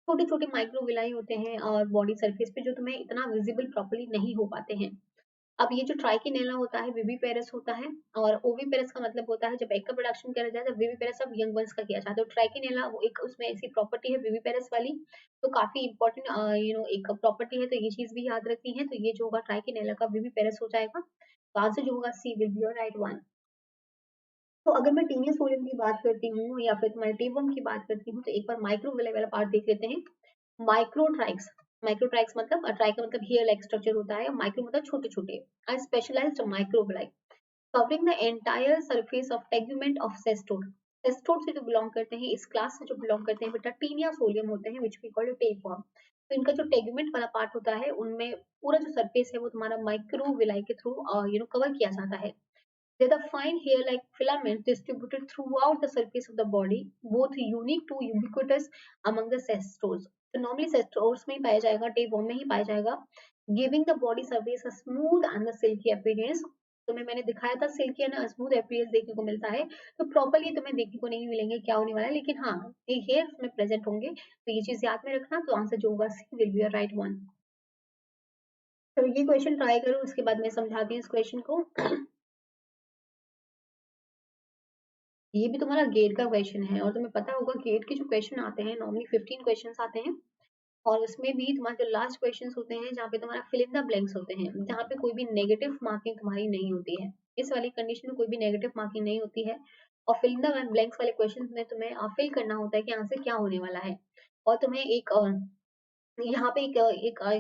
छोटे छोटे माइक्रोविलाई होते हैं और बॉडी सरफेस पे, जो तुम्हें इतना विजिबल प्रॉपर्ली नहीं हो पाते हैं। अब ये जो ट्राइकिनेला होता है विविपेरस होता है, और ओविपेरस का मतलब होता है जब एग का प्रोडक्शन किया जाए, तब विविपेरस अब यंग वंस का किया जाता है। तो ट्राइकिनेला वो एक उसमें ऐसी प्रॉपर्टी है विविपेरस वाली, तो काफी इंपॉर्टेंट एक प्रॉपर्टी है, तो ये चीज भी याद रखनी है। तो ये जो होगा ट्राइकिनेला का विविपेरस हो जाएगा। तो आंसर जो होगा C will be your right one. तो अगर मैं टीनियस वोलियम की बात करती हूँ या फिर तुम्हारे टेबम की बात करती हूँ, तो एक बार माइक्रोविलाई वाला पार्ट देख लेते हैं। माइक्रोट्राइक्स, माइक्रोट्राइक्स मतलब ट्राई का मतलब हेयर लाइक स्ट्रक्चर होता है, माइक्रो मतलब छोटे छोटे, specialised microvilli covering the entire surface of tegument of cestode. Cestode से जो बिलोंग करते हैं, इस क्लास से जो बिलोंग करते हैं बेटा, टीनिया सोलियम होते हैं, विच वी कॉल टेपवर्म। तो इनका जो टेगुमेंट वाला पार्ट होता है, उनमें पूरा जो सरफेस है वो तुम्हारा माइक्रोविलाई के थ्रू कवर किया जाता है। They are fine hair-like filaments distributed throughout the surface of the body, both unique to ubiquitous among the cestodes. तो normally cestodes में ही पाया जाएगा, tapeworm में ही पाया जाएगा, giving the body surface a smooth and the silky appearance. तुम्हें मैंने दिखाया था सिल्की है ना, स्मूथ अपीयरेंस देखने को मिलता है। तो प्रॉपरली तुम्हें देखने को नहीं मिलेंगे क्या होने वाला है, लेकिन हाँ ये हेयर में प्रेजेंट होंगे। तो ये चीज याद में रखना। तो आंसर जो होगा C will be right one. तो ये क्वेश्चन ट्राई करो, उसके बाद मैं समझाती हूँ इस क्वेश्चन को। ये भी तुम्हारा गेट का क्वेश्चन है, और तुम्हें पता होगा गेट के जो क्वेश्चन आते हैं नॉर्मली 15 क्वेश्चन आते हैं। और उसमें भी तुम्हारे जो लास्ट क्वेश्चन होते हैं, जहाँ पे तुम्हारा फिल इन द ब्लैंक्स होते हैं, जहाँ पे कोई भी नेगेटिव मार्किंग तुम्हारी नहीं होती है। इस वाली कंडीशन में कोई भी नेगेटिव मार्किंग नहीं होती है। और फिल इन द ब्लैंक्स वाले क्वेश्चन में तुम्हें फिल करना होता है कि आंसर क्या होने वाला है। और तुम्हें एक यहाँ पे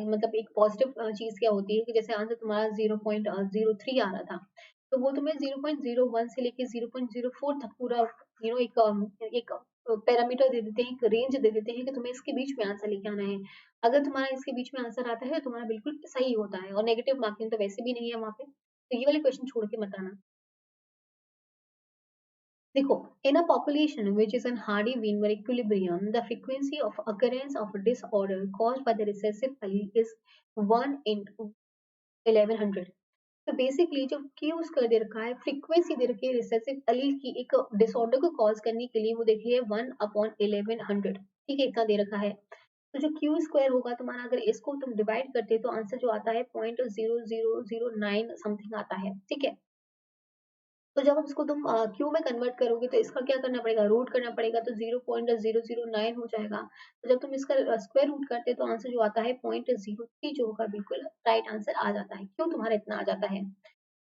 मतलब एक पॉजिटिव चीज क्या होती है कि जैसे आंसर तुम्हारा 0.03 आ रहा था, तो वो तुम्हें 0.01 से लेके 0.04 तक पूरा एक पैरामीटर दे देते हैं, एक रेंज दे देते हैं कि तुम्हें इसके बीच में आंसर लेके आना है। अगर तुम्हारा इसके बीच में आंसर आता है, तुम्हारा बिल्कुल सही होता है, और नेगेटिव मार्किंग तो वैसे भी नहीं है वहां पे। तो ये वाले क्वेश्चन छोड़ के मत आना। देखो, in a population which is in Hardy-Weinberg equilibrium, the frequency of occurrence of a disorder caused by the recessive allele is 1 in 1100। तो बेसिकली जो Q उसका दे रखा है, फ्रीक्वेंसी दे रखी है रिसेसिव allele की एक डिसऑर्डर को कॉज करने के लिए, वो देखिए 1/1100। ठीक है, इतना दे रखा है। तो जो क्यू स्क्वायर होगा तुम्हारा, अगर इसको तुम डिवाइड करते तो आंसर जो आता है 0.0009 समथिंग आता है। ठीक है, तो जब इसको तुम क्यू में कन्वर्ट करोगे, तो इसका क्या करना पड़ेगा, रूट करना पड़ेगा, तो 0.009 हो जाएगा। तो जब तुम इसका स्क्वायर रूट करते तो आंसर जो आता है 0.03 जो होगा, बिल्कुल राइट आंसर आ जाता है। क्यों तुम्हारा इतना आ जाता है?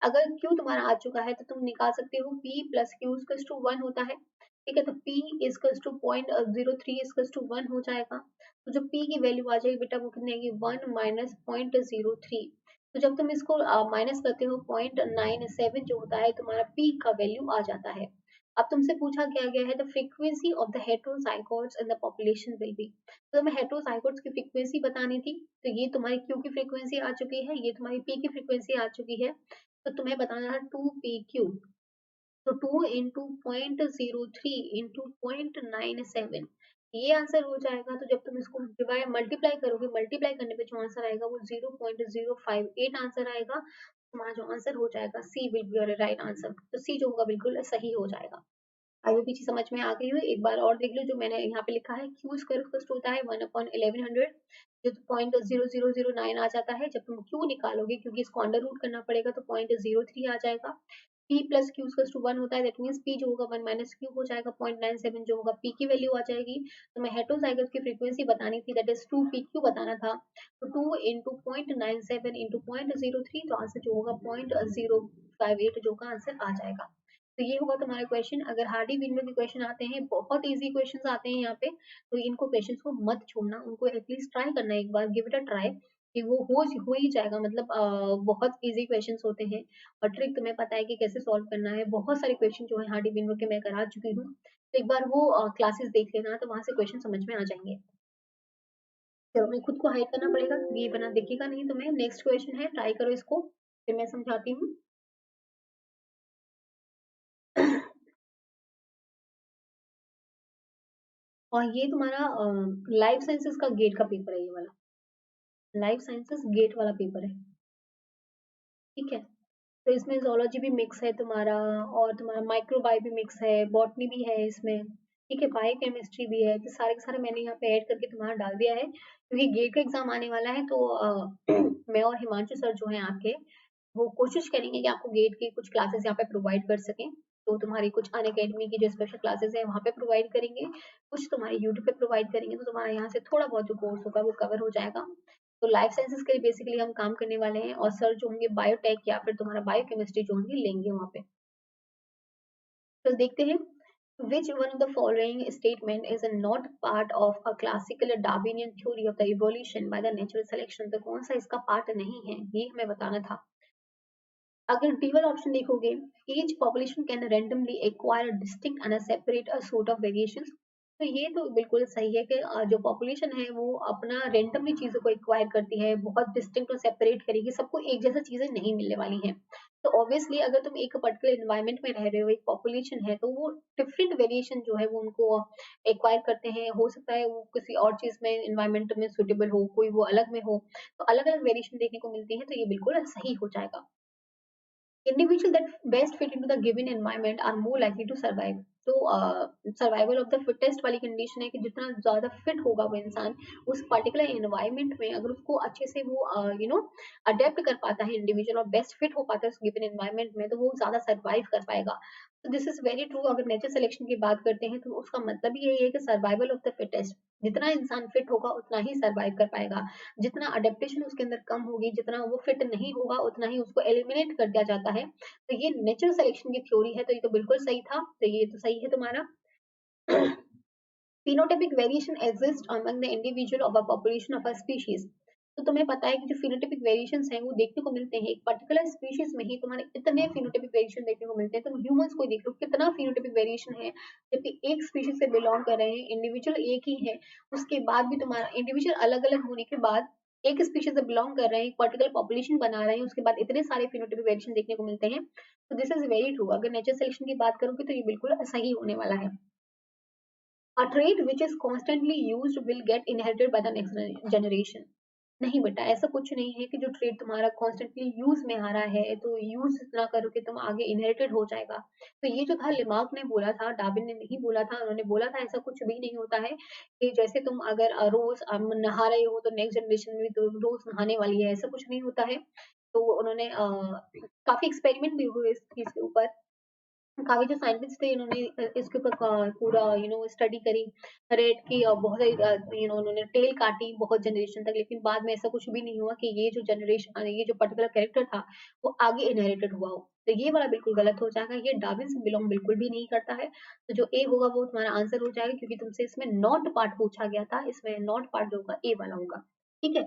अगर क्यू तुम्हारा आ चुका है, तो तुम निकाल सकते हो p plus Q equals to 1 होता है। ठीक है, तो p equals to 0.03 equals to 1 हो जाएगा। तो जो p की वैल्यू आ जाएगी बेटा, वो कितनी आएगी, 1 माइनस 0.03। तो जब तुम इसको माइनस करते हो, 0.97 जो होता है तुम्हारा p का वैल्यू आ जाता है। अब तुमसे पूछा क्या गया है, the frequency of the heterozygotes in the population will be. तो तुम्हें हेटेरोजाइगोट्स की फ्रीक्वेंसी बतानी थी, तो ये तुम्हारी क्यू की फ्रीक्वेंसी आ चुकी है, ये तुम्हारी p की फ्रीक्वेंसी आ चुकी है। तो तुम्हें बताना है 2pq। तो 2 इंटू 0.03 इंटू 0.97, ये आंसर हो जाएगा। तो जब तुम इसको डिवाइड मल्टीप्लाई करोगे, मल्टीप्लाई करने पे जो आंसर आएगा वो 0.058 आंसर आएगा। तुम्हारा जो आंसर हो जाएगा C will be your right answer. तो सी जो होगा बिल्कुल सही हो जाएगा। आई होप पीछे समझ में आ गई हो। एक बार और देख लो, जो मैंने यहाँ पे लिखा है, क्यू स्क्वायर कस्ट होता है 1/1100, जो 0.0009 आ जाता है। जब तुम क्यू निकालोगे, क्योंकि इसको अंडर रूट करना पड़ेगा, तो 0.03 आ जाएगा। p प्लस क्यू टू 1 होता है, दैट मीन्स p जो होगा 1 माइनस क्यू हो जाएगा, 0.97 जो होगा p की वैल्यू आ जाएगी। तो मैं हेटेरोजाइगस की फ्रीक्वेंसी बतानी थी, दैट इज 2pq बताना था। तो 2 इंटू 0.97 इंटू 0.03, तो आंसर जो होगा 0.058 जो का आंसर आ जाएगा। तो ये होगा तुम्हारा क्वेश्चन। अगर हार्डी विनर के क्वेश्चन आते हैं, बहुत इजी क्वेश्चन आते हैं यहाँ पे, तो इनको क्वेश्चन को मत छोड़ना, उनको एटलीस्ट ट्राई करना, एक बार गिव इट अ ट्राई। कि वो हो ही जाएगा, मतलब बहुत ईज़ी क्वेश्चंस होते हैं और ट्रिक तुम्हें पता है कि कैसे सॉल्व करना है। बहुत सारे क्वेश्चन जो है हाँ डिविन के मैं करा चुकी हूँ। तो एक बार वो क्लासेस देख लेना तो वहाँ से क्वेश्चन समझ में आ जाएँगे। चलो मैं खुद को हाइड करना पड़ेगा, ये बना दिखेगा नहीं तुम्हें। नेक्स्ट क्वेश्चन है, ट्राई करो इसको, फिर मैं समझाती हूँ। और ये तुम्हारा लाइफ साइंसेस का गेट का पेपर है, ये वाला लाइफ साइंसेस गेट वाला पेपर है, ठीक है। तो इसमें ज़ूलॉजी भी मिक्स है तुम्हारा, और तुम्हारा माइक्रोबायो भी मिक्स है, बॉटनी भी है इसमें, ठीक है, बायोकेमिस्ट्री भी है। तो सारे के सारे मैंने यहाँ पे ऐड करके तुम्हारा डाल दिया है, क्योंकि गेट का एग्जाम आने वाला है। तो मैं और हिमांशु सर जो हैं आपके, वो कोशिश करेंगे कि आपको गेट की कुछ क्लासेस यहाँ पे प्रोवाइड कर सकें। तो तुम्हारी कुछ अनअकैडमी की जो स्पेशल क्लासेस है वहाँ पे प्रोवाइड करेंगे, कुछ तुम्हारे यूट्यूब पे प्रोवाइड करेंगे। तो तुम्हारा यहाँ से थोड़ा बहुत जो कोर्स होगा वो कवर हो जाएगा। तो लाइफ साइंसेस के लिए बेसिकली हम काम करने वाले हैं, और सर जो होंगे बायोटेक या फिर तुम्हारा बायोकेमिस्ट्री जो होंगे लेंगे वहाँ पे। तो देखते हैं, which one of the following statement is not part of a classical Darwinian theory of the evolution by the natural selection। तो कौन सा इसका पार्ट नहीं है, ये हमें बताना था। अगर डी वाला ऑप्शन देखोगे, each population can randomly acquire a distinct and a separate a sort of variations। तो ये तो बिल्कुल सही है कि जो पॉपुलेशन है वो अपना रेंडमली चीजों को एक्वायर करती है, बहुत डिस्टिंक्ट और सेपरेट करेगी, सबको एक जैसा चीजें नहीं मिलने वाली हैं। तो ऑब्वियसली अगर तुम एक पर्टिकुलर एनवायरनमेंट में रह रहे हो, एक पॉपुलेशन है, तो वो डिफरेंट वेरिएशन जो है वो उनको एक्वायर करते हैं। हो सकता है वो किसी और चीज में एनवायरनमेंट में सुटेबल हो, कोई वो अलग में हो, तो अलग अलग वेरिएशन देखने को मिलती है। तो ये बिल्कुल सही हो जाएगा। Individuals that best fit into the given environment are more likely to survive। तो सर्वाइवल ऑफ द फिटेस्ट वाली कंडीशन है कि जितना ज्यादा फिट होगा वो इंसान उस पर्टिकुलर एनवायरनमेंट में, अगर उसको अच्छे से वो अडेप्ट कर पाता है इंडिविजुअल, और बेस्ट फिट हो पाता है उस गिवन एनवायरनमेंट में, तो वो ज्यादा सर्वाइव कर पाएगा। तो दिस इज वेरी ट्रू। अगर नेचर सिलेक्शन की बात करते हैं तो उसका मतलब ही यही है कि सर्वाइवल ऑफ द फिटेस्ट, जितना इंसान फिट होगा उतना ही सर्वाइव कर पाएगा। जितना अडेप्टेशन उसके अंदर कम होगी, जितना वो फिट नहीं होगा, उतना ही उसको एलिमिनेट कर दिया जाता है। तो ये नेचुरल सिलेक्शन की थ्योरी है, तो ये तो बिल्कुल सही था। तो ये तो सही है तुम्हारा। phenotypic variation exists among the individual of a population of a species। तो तुम्हें पता है कि जो फिनोटिपिक वेरिएशंस हैं वो देखने को मिलते हैं एक पर्टिकुलर स्पीशीज में ही, तुम्हारे इतने फिनोटिपिक वेरिएशन देखने को मिलते हैं। तुम ह्यूमंस को देख लो कितना फिनोटिपिक वेरिएशन है, जबकि एक स्पीशीज से बिलोंग कर रहे हैं, इंडिविजुअल एक ही है, उसके बाद भी तुम्हारा इंडिविजुअल अलग अलग होने के बाद एक स्पीशीज से बिलोंग कर रहे हैं, एक पर्टिकुलर पॉपुलेशन बना रहे हैं, उसके बाद इतने सारे फिनोटिपिक वेरिएशन देखने को मिलते हैं। तो दिस इज वेरी ट्रू। अगर नेचर सिलेक्शन की बात करोगे तो ये बिल्कुल सही होने वाला है। A trait which is constantly used will get inherited by the next generation। नहीं बेटा, ऐसा कुछ नहीं है कि जो ट्रेड तुम्हारा कॉन्स्टेंटली यूज में आ रहा है तो यूज ना करोगे तुम आगे इनहेरिटेड हो जाएगा। तो ये जो था लिमार्क ने बोला था, डार्विन ने नहीं बोला था। उन्होंने बोला था ऐसा कुछ भी नहीं होता है कि जैसे तुम अगर रोज नहा रहे हो तो नेक्स्ट जनरेशन में भी तो रोज नहाने वाली है, ऐसा कुछ नहीं होता है। तो उन्होंने काफी एक्सपेरिमेंट भी हुए इस चीज के ऊपर। काफी जो साइंटिस्ट थे इन्होंने इसके ऊपर पूरा स्टडी करी, रेड की बहुत सारी उन्होंने टेल काटी बहुत जनरेशन तक, लेकिन बाद में ऐसा कुछ भी नहीं हुआ कि ये जो जनरेशन, ये जो पर्टिकुलर कैरेक्टर था वो आगे इनहेरिटेड हुआ हो। तो ये वाला बिल्कुल गलत हो जाएगा, ये डार्विन से बिलोंग बिल्कुल भी नहीं करता है। तो जो ए होगा वो तुम्हारा आंसर हो जाएगा, क्योंकि तुमसे इसमें नॉट पार्ट पूछा गया था, इसमें नॉट पार्ट जो होगा ए वाला होगा, ठीक है।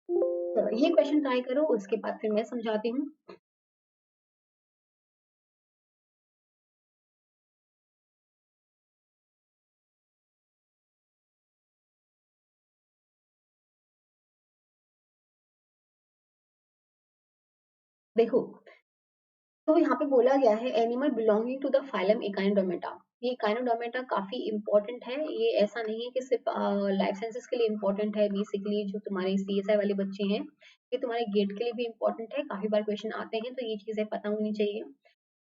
तो ये क्वेश्चन ट्राई करो, उसके बाद फिर मैं समझाती हूँ। देखो, तो यहाँ पे बोला गया है animal belonging to the phylum Echinodermata. ये इकाइनोडर्मेटा काफी इंपॉर्टेंट है। ये ऐसा नहीं है कि सिर्फ लाइफ साइंसेस के लिए इंपॉर्टेंट है, बेसिकली जो तुम्हारे सीएसआई वाले बच्चे हैं ये तुम्हारे गेट के लिए भी इंपॉर्टेंट है, काफी बार क्वेश्चन आते हैं, तो ये चीजें पता होनी चाहिए।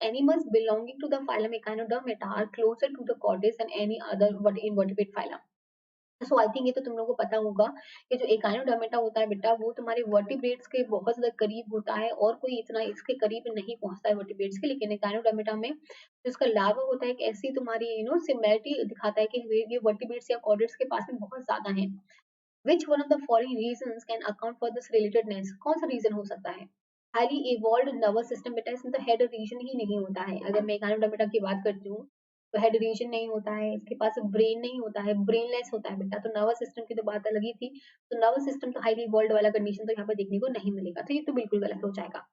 Animals belonging to the phylum echinodermata are closer to the chordates and any other invertebrate phylum. So I think ये तो तुम लोगों को पता होगा कि जो एकाइनोडर्मेटा होता है बेटा, वो तुम्हारे वर्टिब्रेट्स के बहुत ज्यादा करीब होता है, और कोई इतना इसके करीब नहीं पहुंचता है वर्टिब्रेट्स के। लेकिन एकाइनोडर्मेटा में जो इसका लार्वा होता है, एक ऐसी तुम्हारी सिमिलैरिटी दिखाता है कि ये वर्टिब्रेट्स या कॉर्डेट्स के पास में बहुत ज्यादा है। Which one of the following reasons can account for this relatedness. कौन सा रीजन हो सकता है? हाईली इवॉल्व नर्वस सिस्टम बेटा, इसमें तो हेड रीजन ही नहीं होता है। अगर मैं एकाइनोडर्मेटा की बात करती हूँ तो हेड रीजन नहीं होता है, इसके पास ब्रेन नहीं होता है, ब्रेनलेस होता है बेटा। तो नर्वस सिस्टम की तो बात अलग ही थी। तो नर्वस सिस्टम तो हाईली इवॉल्व वाला कंडीशन तो यहाँ पे देखने को नहीं मिलेगा, तो ये तो बिल्कुल गलत हो जाएगा।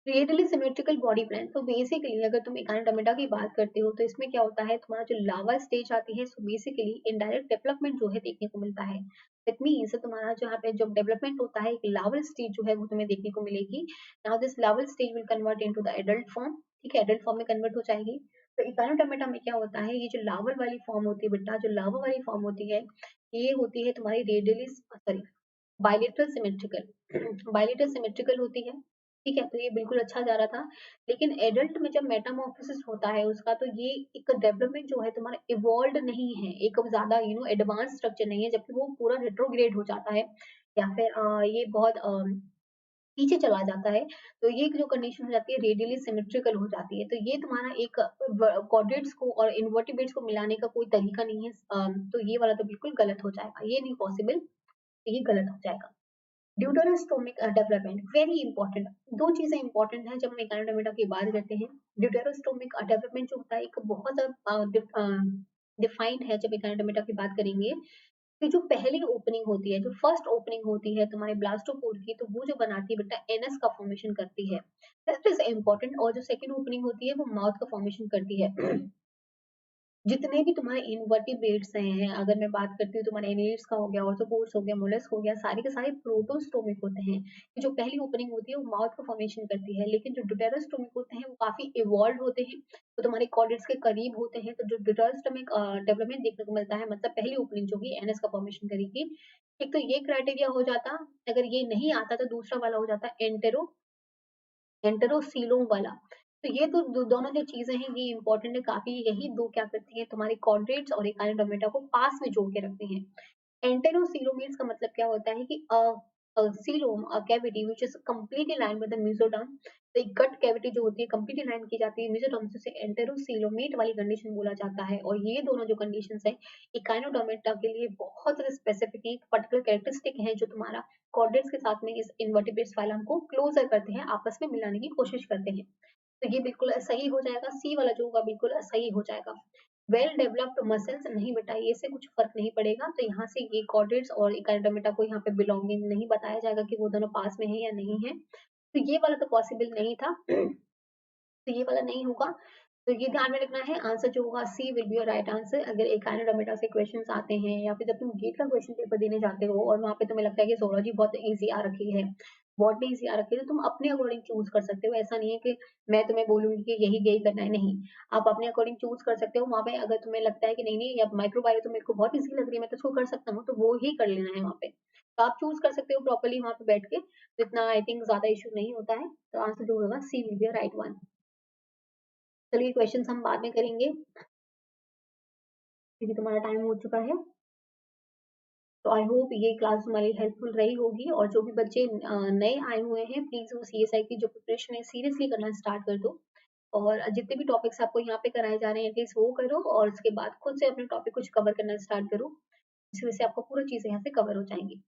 क्रिएटली सिमेट्रिकल बॉडी प्लान, तो बेसिकली अगर तुम एकानोडर्मिटा की बात करते हो तो इसमें क्या होता है, तुम्हारा जो लावा स्टेज आती है, सो बेसिकली इनडायरेक्ट डेवलपमेंट जो है देखने को मिलता है। दैट मीन्स तुम्हारा जहाँ पे जब डेवलपमेंट होता है, एक लावल स्टेज जो है वो तुम्हें देखने को मिलेगी। नाउ दिस लावल stage will convert into the adult form, ठीक है, एडल्ट फॉर्म में कन्वर्ट हो जाएगी। तो एकानोडर्मिटा में क्या होता है, ये जो लावल वाली फॉर्म होती है बेटा, जो लावा वाली फॉर्म होती है, ये होती है तुम्हारी radially sorry bilateral symmetrical bilateral symmetrical होती है, ठीक है। तो ये बिल्कुल अच्छा जा रहा था। लेकिन एडल्ट में जब मेटामॉर्फोसिस होता है उसका, तो ये एक डेवलपमेंट जो है तुम्हारा इवॉल्व नहीं है, एक ज्यादा एडवांस स्ट्रक्चर नहीं है, जबकि वो पूरा रेट्रोग्रेड हो जाता है, या फिर ये बहुत पीछे चला जाता है। तो ये जो कंडीशन हो जाती है रेडियली सिमेट्रिकल हो जाती है। तो ये तुम्हारा एक कॉर्डेट्स को और इन्वर्टिब्रेट्स को मिलाने का कोई तरीका नहीं है। तो ये वाला तो बिल्कुल गलत हो जाएगा, ये नहीं पॉसिबल, ये गलत हो जाएगा। ड्यूटेरोस्टोमिक डेवलपमेंट वेरी इंपॉर्टेंट। दो चीजें इंपॉर्टेंट है जब हम एकानोडर्मिटा की बात करते हैं। ड्यूटेरोस्टोमिक डेवलपमेंट जो होता है एक बहुत डिफाइंड है जब एकानोडर्मिटा की बात करेंगे। तो जो पहली ओपनिंग होती है, जो फर्स्ट ओपनिंग होती है तुम्हारे ब्लास्टोपोर की, तो वो जो बनाती है बेटा एनएस का फॉर्मेशन करती है, दैट इज इंपॉर्टेंट। और जो सेकंड ओपनिंग होती है वो माउथ का फॉर्मेशन करती है। जितने भी तुम्हारे इनवर्टिब्रेट्स हैं, अगर मैं बात करती हूँ तुम्हारे एनिलिड्स का हो गया, ऑर्थ्रोपोड्स हो गया, मोलस्क हो गया, सारे के सारे प्रोटोस्टोमिक होते हैं। ये जो पहली ओपनिंग होती है वो माउथ का फॉर्मेशन करती है। लेकिन जो ड्यूटेरोस्टोमिक होते हैं वो काफी इवॉल्व होते हैं, वो तुम्हारे कॉर्डेट्स के करीब होते हैं। तो जो ड्यूटेरोस्टोमिक डेवलपमेंट देखने को मिलता है, मतलब पहली ओपनिंग जो कि एनएस का फॉर्मेशन करेगी। एक तो ये क्राइटेरिया हो जाता, अगर ये नहीं आता तो दूसरा वाला हो जाता एंटेरो एंटेरोसीलोम वाला। तो ये तो दोनों जो चीजें हैं ये इंपॉर्टेंट है काफी। यही दो क्या करती है, तुम्हारी कॉर्डेट्स और एकानोडर्मिटा को पास में जोड़ के रखती हैं। एंटेरोसीलोमेट्स का मतलब क्या होता है कि coelom cavity which is completely line with the mesoderm. तो एक गट कैविटी जो होती है कंप्लीटली लाइन की जाती है मेसोडर्म से, एंटेरोसीलोमेट वाली कंडीशन बोला जाता है। और ये दोनों जो कंडीशंस है एकानोडर्मिटा के लिए बहुत स्पेसिफिक एक पर्टिकुलर कैरेक्टरिस्टिक है, जो तुम्हारा कॉर्डेट्स के साथ में इस इन्वर्टिब्रेट्स फाइलम को क्लोजर करते हैं, आपस में मिलाने की कोशिश करते हैं। तो ये बिल्कुल सही हो जाएगा, सी वाला जो होगा बिल्कुल सही हो जाएगा। वेल डेवलप्ड मसल्स नहीं बेटा, ये से कुछ फर्क नहीं पड़ेगा। तो यहाँ से ये कॉर्डेट्स और एकानोडर्मिटा को यहाँ पे बिलोंगिंग नहीं बताया जाएगा कि वो दोनों पास में है या नहीं है। तो ये वाला तो पॉसिबल नहीं था। तो ये वाला नहीं होगा। तो ये ध्यान में रखना है, आंसर जो होगा C will be your right answer. अगर एकानोडर्मिटा से क्वेश्चंस आते हैं, या फिर जब तुम गेट का क्वेश्चन पेपर देने जाते हो और वहां पे तुम्हें लगता है कि जोलॉजी बहुत इजी आ रखी है, बॉटनी इजी आ रखी है, तो तुम अपने अकॉर्डिंग चूज कर सकते हो। ऐसा नहीं है कि मैं तुम्हें बोलूंगी कि यही यही करना है, नहीं। आप अपने अकॉर्डिंग चूज कर सकते हो। वहां पे अगर तुम्हें लगता है कि नहीं नहीं अब माइक्रोबायो तो मेरे को बहुत इजी लग रही है, मैं तो इसको कर सकता हूँ, तो वो ही कर लेना है वहाँ पे। तो आप चूज कर सकते हो प्रॉपरली वहां पे बैठ के, तो इतना आई थिंक ज्यादा इशू नहीं होता है। तो आंसर जो होगा C will be right one. चलिए क्वेश्चन हम बाद में करेंगे क्योंकि तुम्हारा टाइम हो चुका है। तो आई होप ये क्लास हमारी हेल्पफुल रही होगी। और जो भी बच्चे नए आए हुए हैं, प्लीज वो सीएसआई की जो प्रिपरेशन है सीरियसली करना स्टार्ट कर दो। और जितने भी टॉपिक्स आपको यहाँ पे कराए जा रहे हैं एटलीस्ट वो करो, और उसके बाद खुद से अपने टॉपिक कुछ कवर करना स्टार्ट करो, जिसकी वजह से आपको पूरी चीजें यहाँ से कवर हो जाएंगी।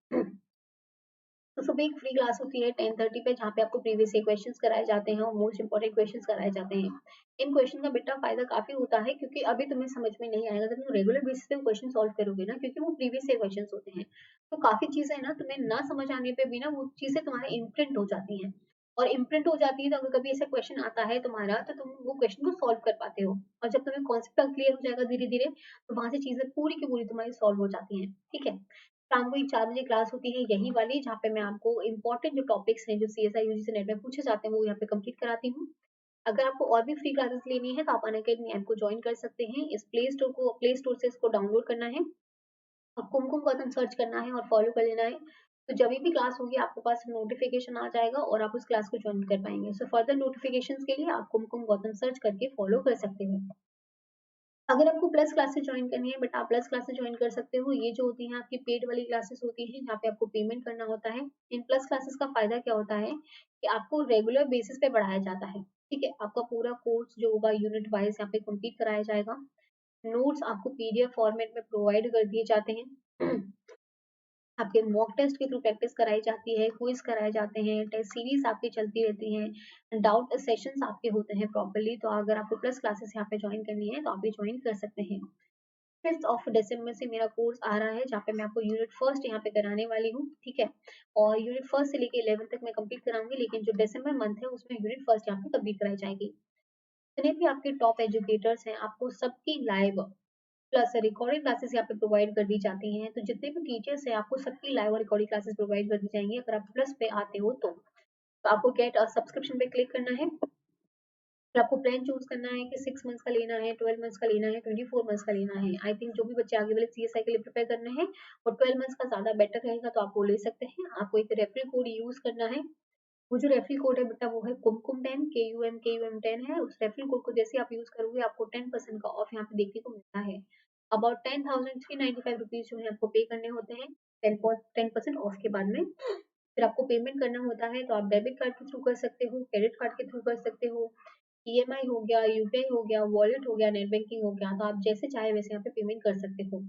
तो सुबह एक फ्री क्लास होती है 10:30 पे, जहाँ पे आपको प्रीवियस ईयर क्वेश्चंस कराए जाते हैं और मोस्ट इंपोर्टेंट क्वेश्चंस कराए जाते हैं। इन क्वेश्चन का बेटा फायदा काफी होता है, क्योंकि अभी तुम्हें समझ में नहीं आएगा जब तुम रेगुलर बेसिस पे क्वेश्चन सॉल्व करोगे ना, क्योंकि वो प्रीवियस ईयर क्वेश्चन होते हैं। तो काफी चीजें है ना तुम्हें ना समझ आने पे भी ना वो चीजें तुम्हारे इम्प्रिंट हो जाती हैं। और इम्प्रिंट हो जाती है तो अगर कभी ऐसा क्वेश्चन आता है तुम्हारा, तो तुम वो क्वेश्चन को सॉल्व कर पाते हो। और जब तुम्हें कॉन्सेप्ट क्लियर हो जाएगा धीरे धीरे, तो वहां से चीजें पूरी की पूरी तुम्हारी सॉल्व हो जाती हैं, ठीक है। शाम को ही 4 बजे क्लास होती है यही वाली, जहाँ पे मैं आपको इंपॉर्टेंट जो टॉपिक्स हैं जो सीएसआई यूजीसी नेट में पूछे जाते हैं वो यहाँ पे कंप्लीट कराती हूँ। अगर आपको और भी फ्री क्लासेस लेनी है तो आप अनअकैडमी ऐप को ज्वाइन कर सकते हैं। इस प्ले स्टोर से इसको डाउनलोड करना है और कुमकुम गौतम सर्च करना है और फॉलो कर लेना है। तो जब भी क्लास होगी आपके पास नोटिफिकेशन आ जाएगा और आप उस क्लास को ज्वाइन कर पाएंगे। सो फर्दर नोटिफिकेशन के लिए आप कुमकुम गौतम सर्च करके फॉलो कर सकते हो। अगर आपको प्लस क्लासेस ज्वाइन करनी है बट आप प्लस क्लासेस ज्वाइन कर सकते हो, ये जो होती हैं आपकी पेड वाली क्लासेस होती हैं जहाँ पे आपको पेमेंट करना होता है। इन प्लस क्लासेस का फायदा क्या होता है कि आपको रेगुलर बेसिस पे पढ़ाया जाता है, ठीक है। आपका पूरा कोर्स जो होगा यूनिट वाइज यहाँ पे कंप्लीट कराया जाएगा। नोट्स आपको पीडीएफ फॉर्मेट में प्रोवाइड कर दिए जाते हैं। आपके मॉक टेस्ट के थ्रू प्रैक्टिस कराई जाती है, क्विज कराए जाते हैं, टेस्ट सीरीज आपकी चलती रहती हैं, डाउट सेशंस आपके होते हैं प्रॉपर्ली। तो अगर आपको प्लस क्लासेस यहाँ पे ज्वाइन करनी है तो आप भी ज्वाइन कर सकते हैं। 5th ऑफ दिसंबर से मेरा कोर्स आ रहा है जहाँ पे मैं आपको यूनिट फर्स्ट यहाँ पे कराने वाली हूँ, ठीक है। और यूनिट फर्स्ट से लेके 11 तक मैं कंप्लीट कराऊंगी, लेकिन जो दिसंबर मंथ है उसमें यूनिट फर्स्ट यहाँ पे कंप्लीट कराई जाएगी। जितने भी आपके टॉप एजुकेटर्स हैं आपको सबकी लाइव प्लस रिकॉर्डिंग क्लासेस यहाँ पे प्रोवाइड कर दी जाती हैं। तो जितने भी टीचर्स हैं आपको सबकी लाइव और रिकॉर्डिंग क्लासेस प्रोवाइड कर दी जाएंगी। अगर आप प्लस पे आते हो तो आपको गेट सब्सक्रिप्शन पे क्लिक करना है। फिर आपको प्लान चूज करना है कि 6 मंथ्स का लेना है, 12 मंथ्स का लेना है, 24 मंथ्स का लेना है। आई थिंक जो भी बच्चे आगे वाले सीएसआई के लिए प्रिपेयर करने हैं और 12 मंथ्स का ज्यादा बेटर रहेगा तो आप वो ले सकते हैं। आपको एक रेफरल कोड यूज करना है। वो जो रेफरल कोड है बेटा वो है कुमकुम 10, KUM 10 है। उस रेफरल कोड को जैसे आप यूज करोगे आपको 10% का ऑफ यहाँ पे देखने को मिलता है। अबाउट 10,395 रुपीज जो है आपको पे करने होते हैं 10% ऑफ के बाद में। फिर आपको पेमेंट करना होता है तो आप डेबिट कार्ड के थ्रू कर सकते हो, क्रेडिट कार्ड के थ्रू कर सकते हो, ईएमआई हो गया, यूपीआई हो गया, वॉलेट हो गया, नेट बैंकिंग हो गया। तो आप जैसे चाहे वैसे यहाँ पे पेमेंट कर सकते हो।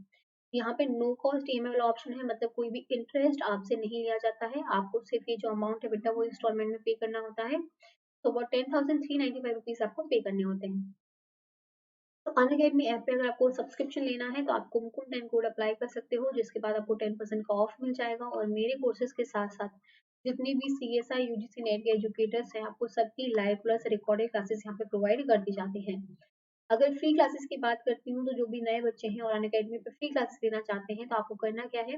यहाँ पे नो कॉस्ट ईएमआई वाला ऑप्शन है, मतलब कोई भी इंटरेस्ट आपसे नहीं लिया जाता है। आपको सिर्फ ये जो अमाउंट है बेटा वो इंस्टॉलमेंट में पे करना होता है। तो वो 10,395 रुपीज आपको पे करने होते हैं। तो अनअकैडमी ऐप पे अगर आपको सब्सक्रिप्शन लेना है तो आप कुमकुम 10 कोड अप्लाई कर सकते हो, जिसके बाद आपको 10% का ऑफ मिल जाएगा। और मेरे कोर्सेज के साथ साथ जितने भी सीएसआई यूजीसी नेट के एजुकेटर्स हैं आपको सबकी लाइव प्लस रिकॉर्डेड क्लासेस यहाँ पे प्रोवाइड कर दी जाती हैं। अगर फ्री क्लासेस की बात करती हूँ तो जो भी नए बच्चे हैं और अनअकैडमी पे फ्री क्लासेस लेना चाहते हैं तो आपको करना क्या है,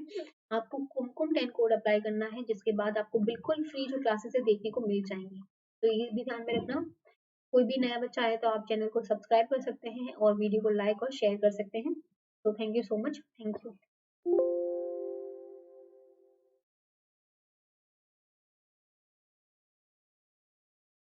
आपको कुमकुम 10 कोड अप्लाई करना है, जिसके बाद आपको बिल्कुल फ्री जो क्लासेस है देखने को मिल जाएंगी। तो ये भी ध्यान में रखना। कोई भी नया बच्चा आए तो आप चैनल को सब्सक्राइब कर सकते हैं और वीडियो को लाइक और शेयर कर सकते हैं। तो thank you so much, thank you.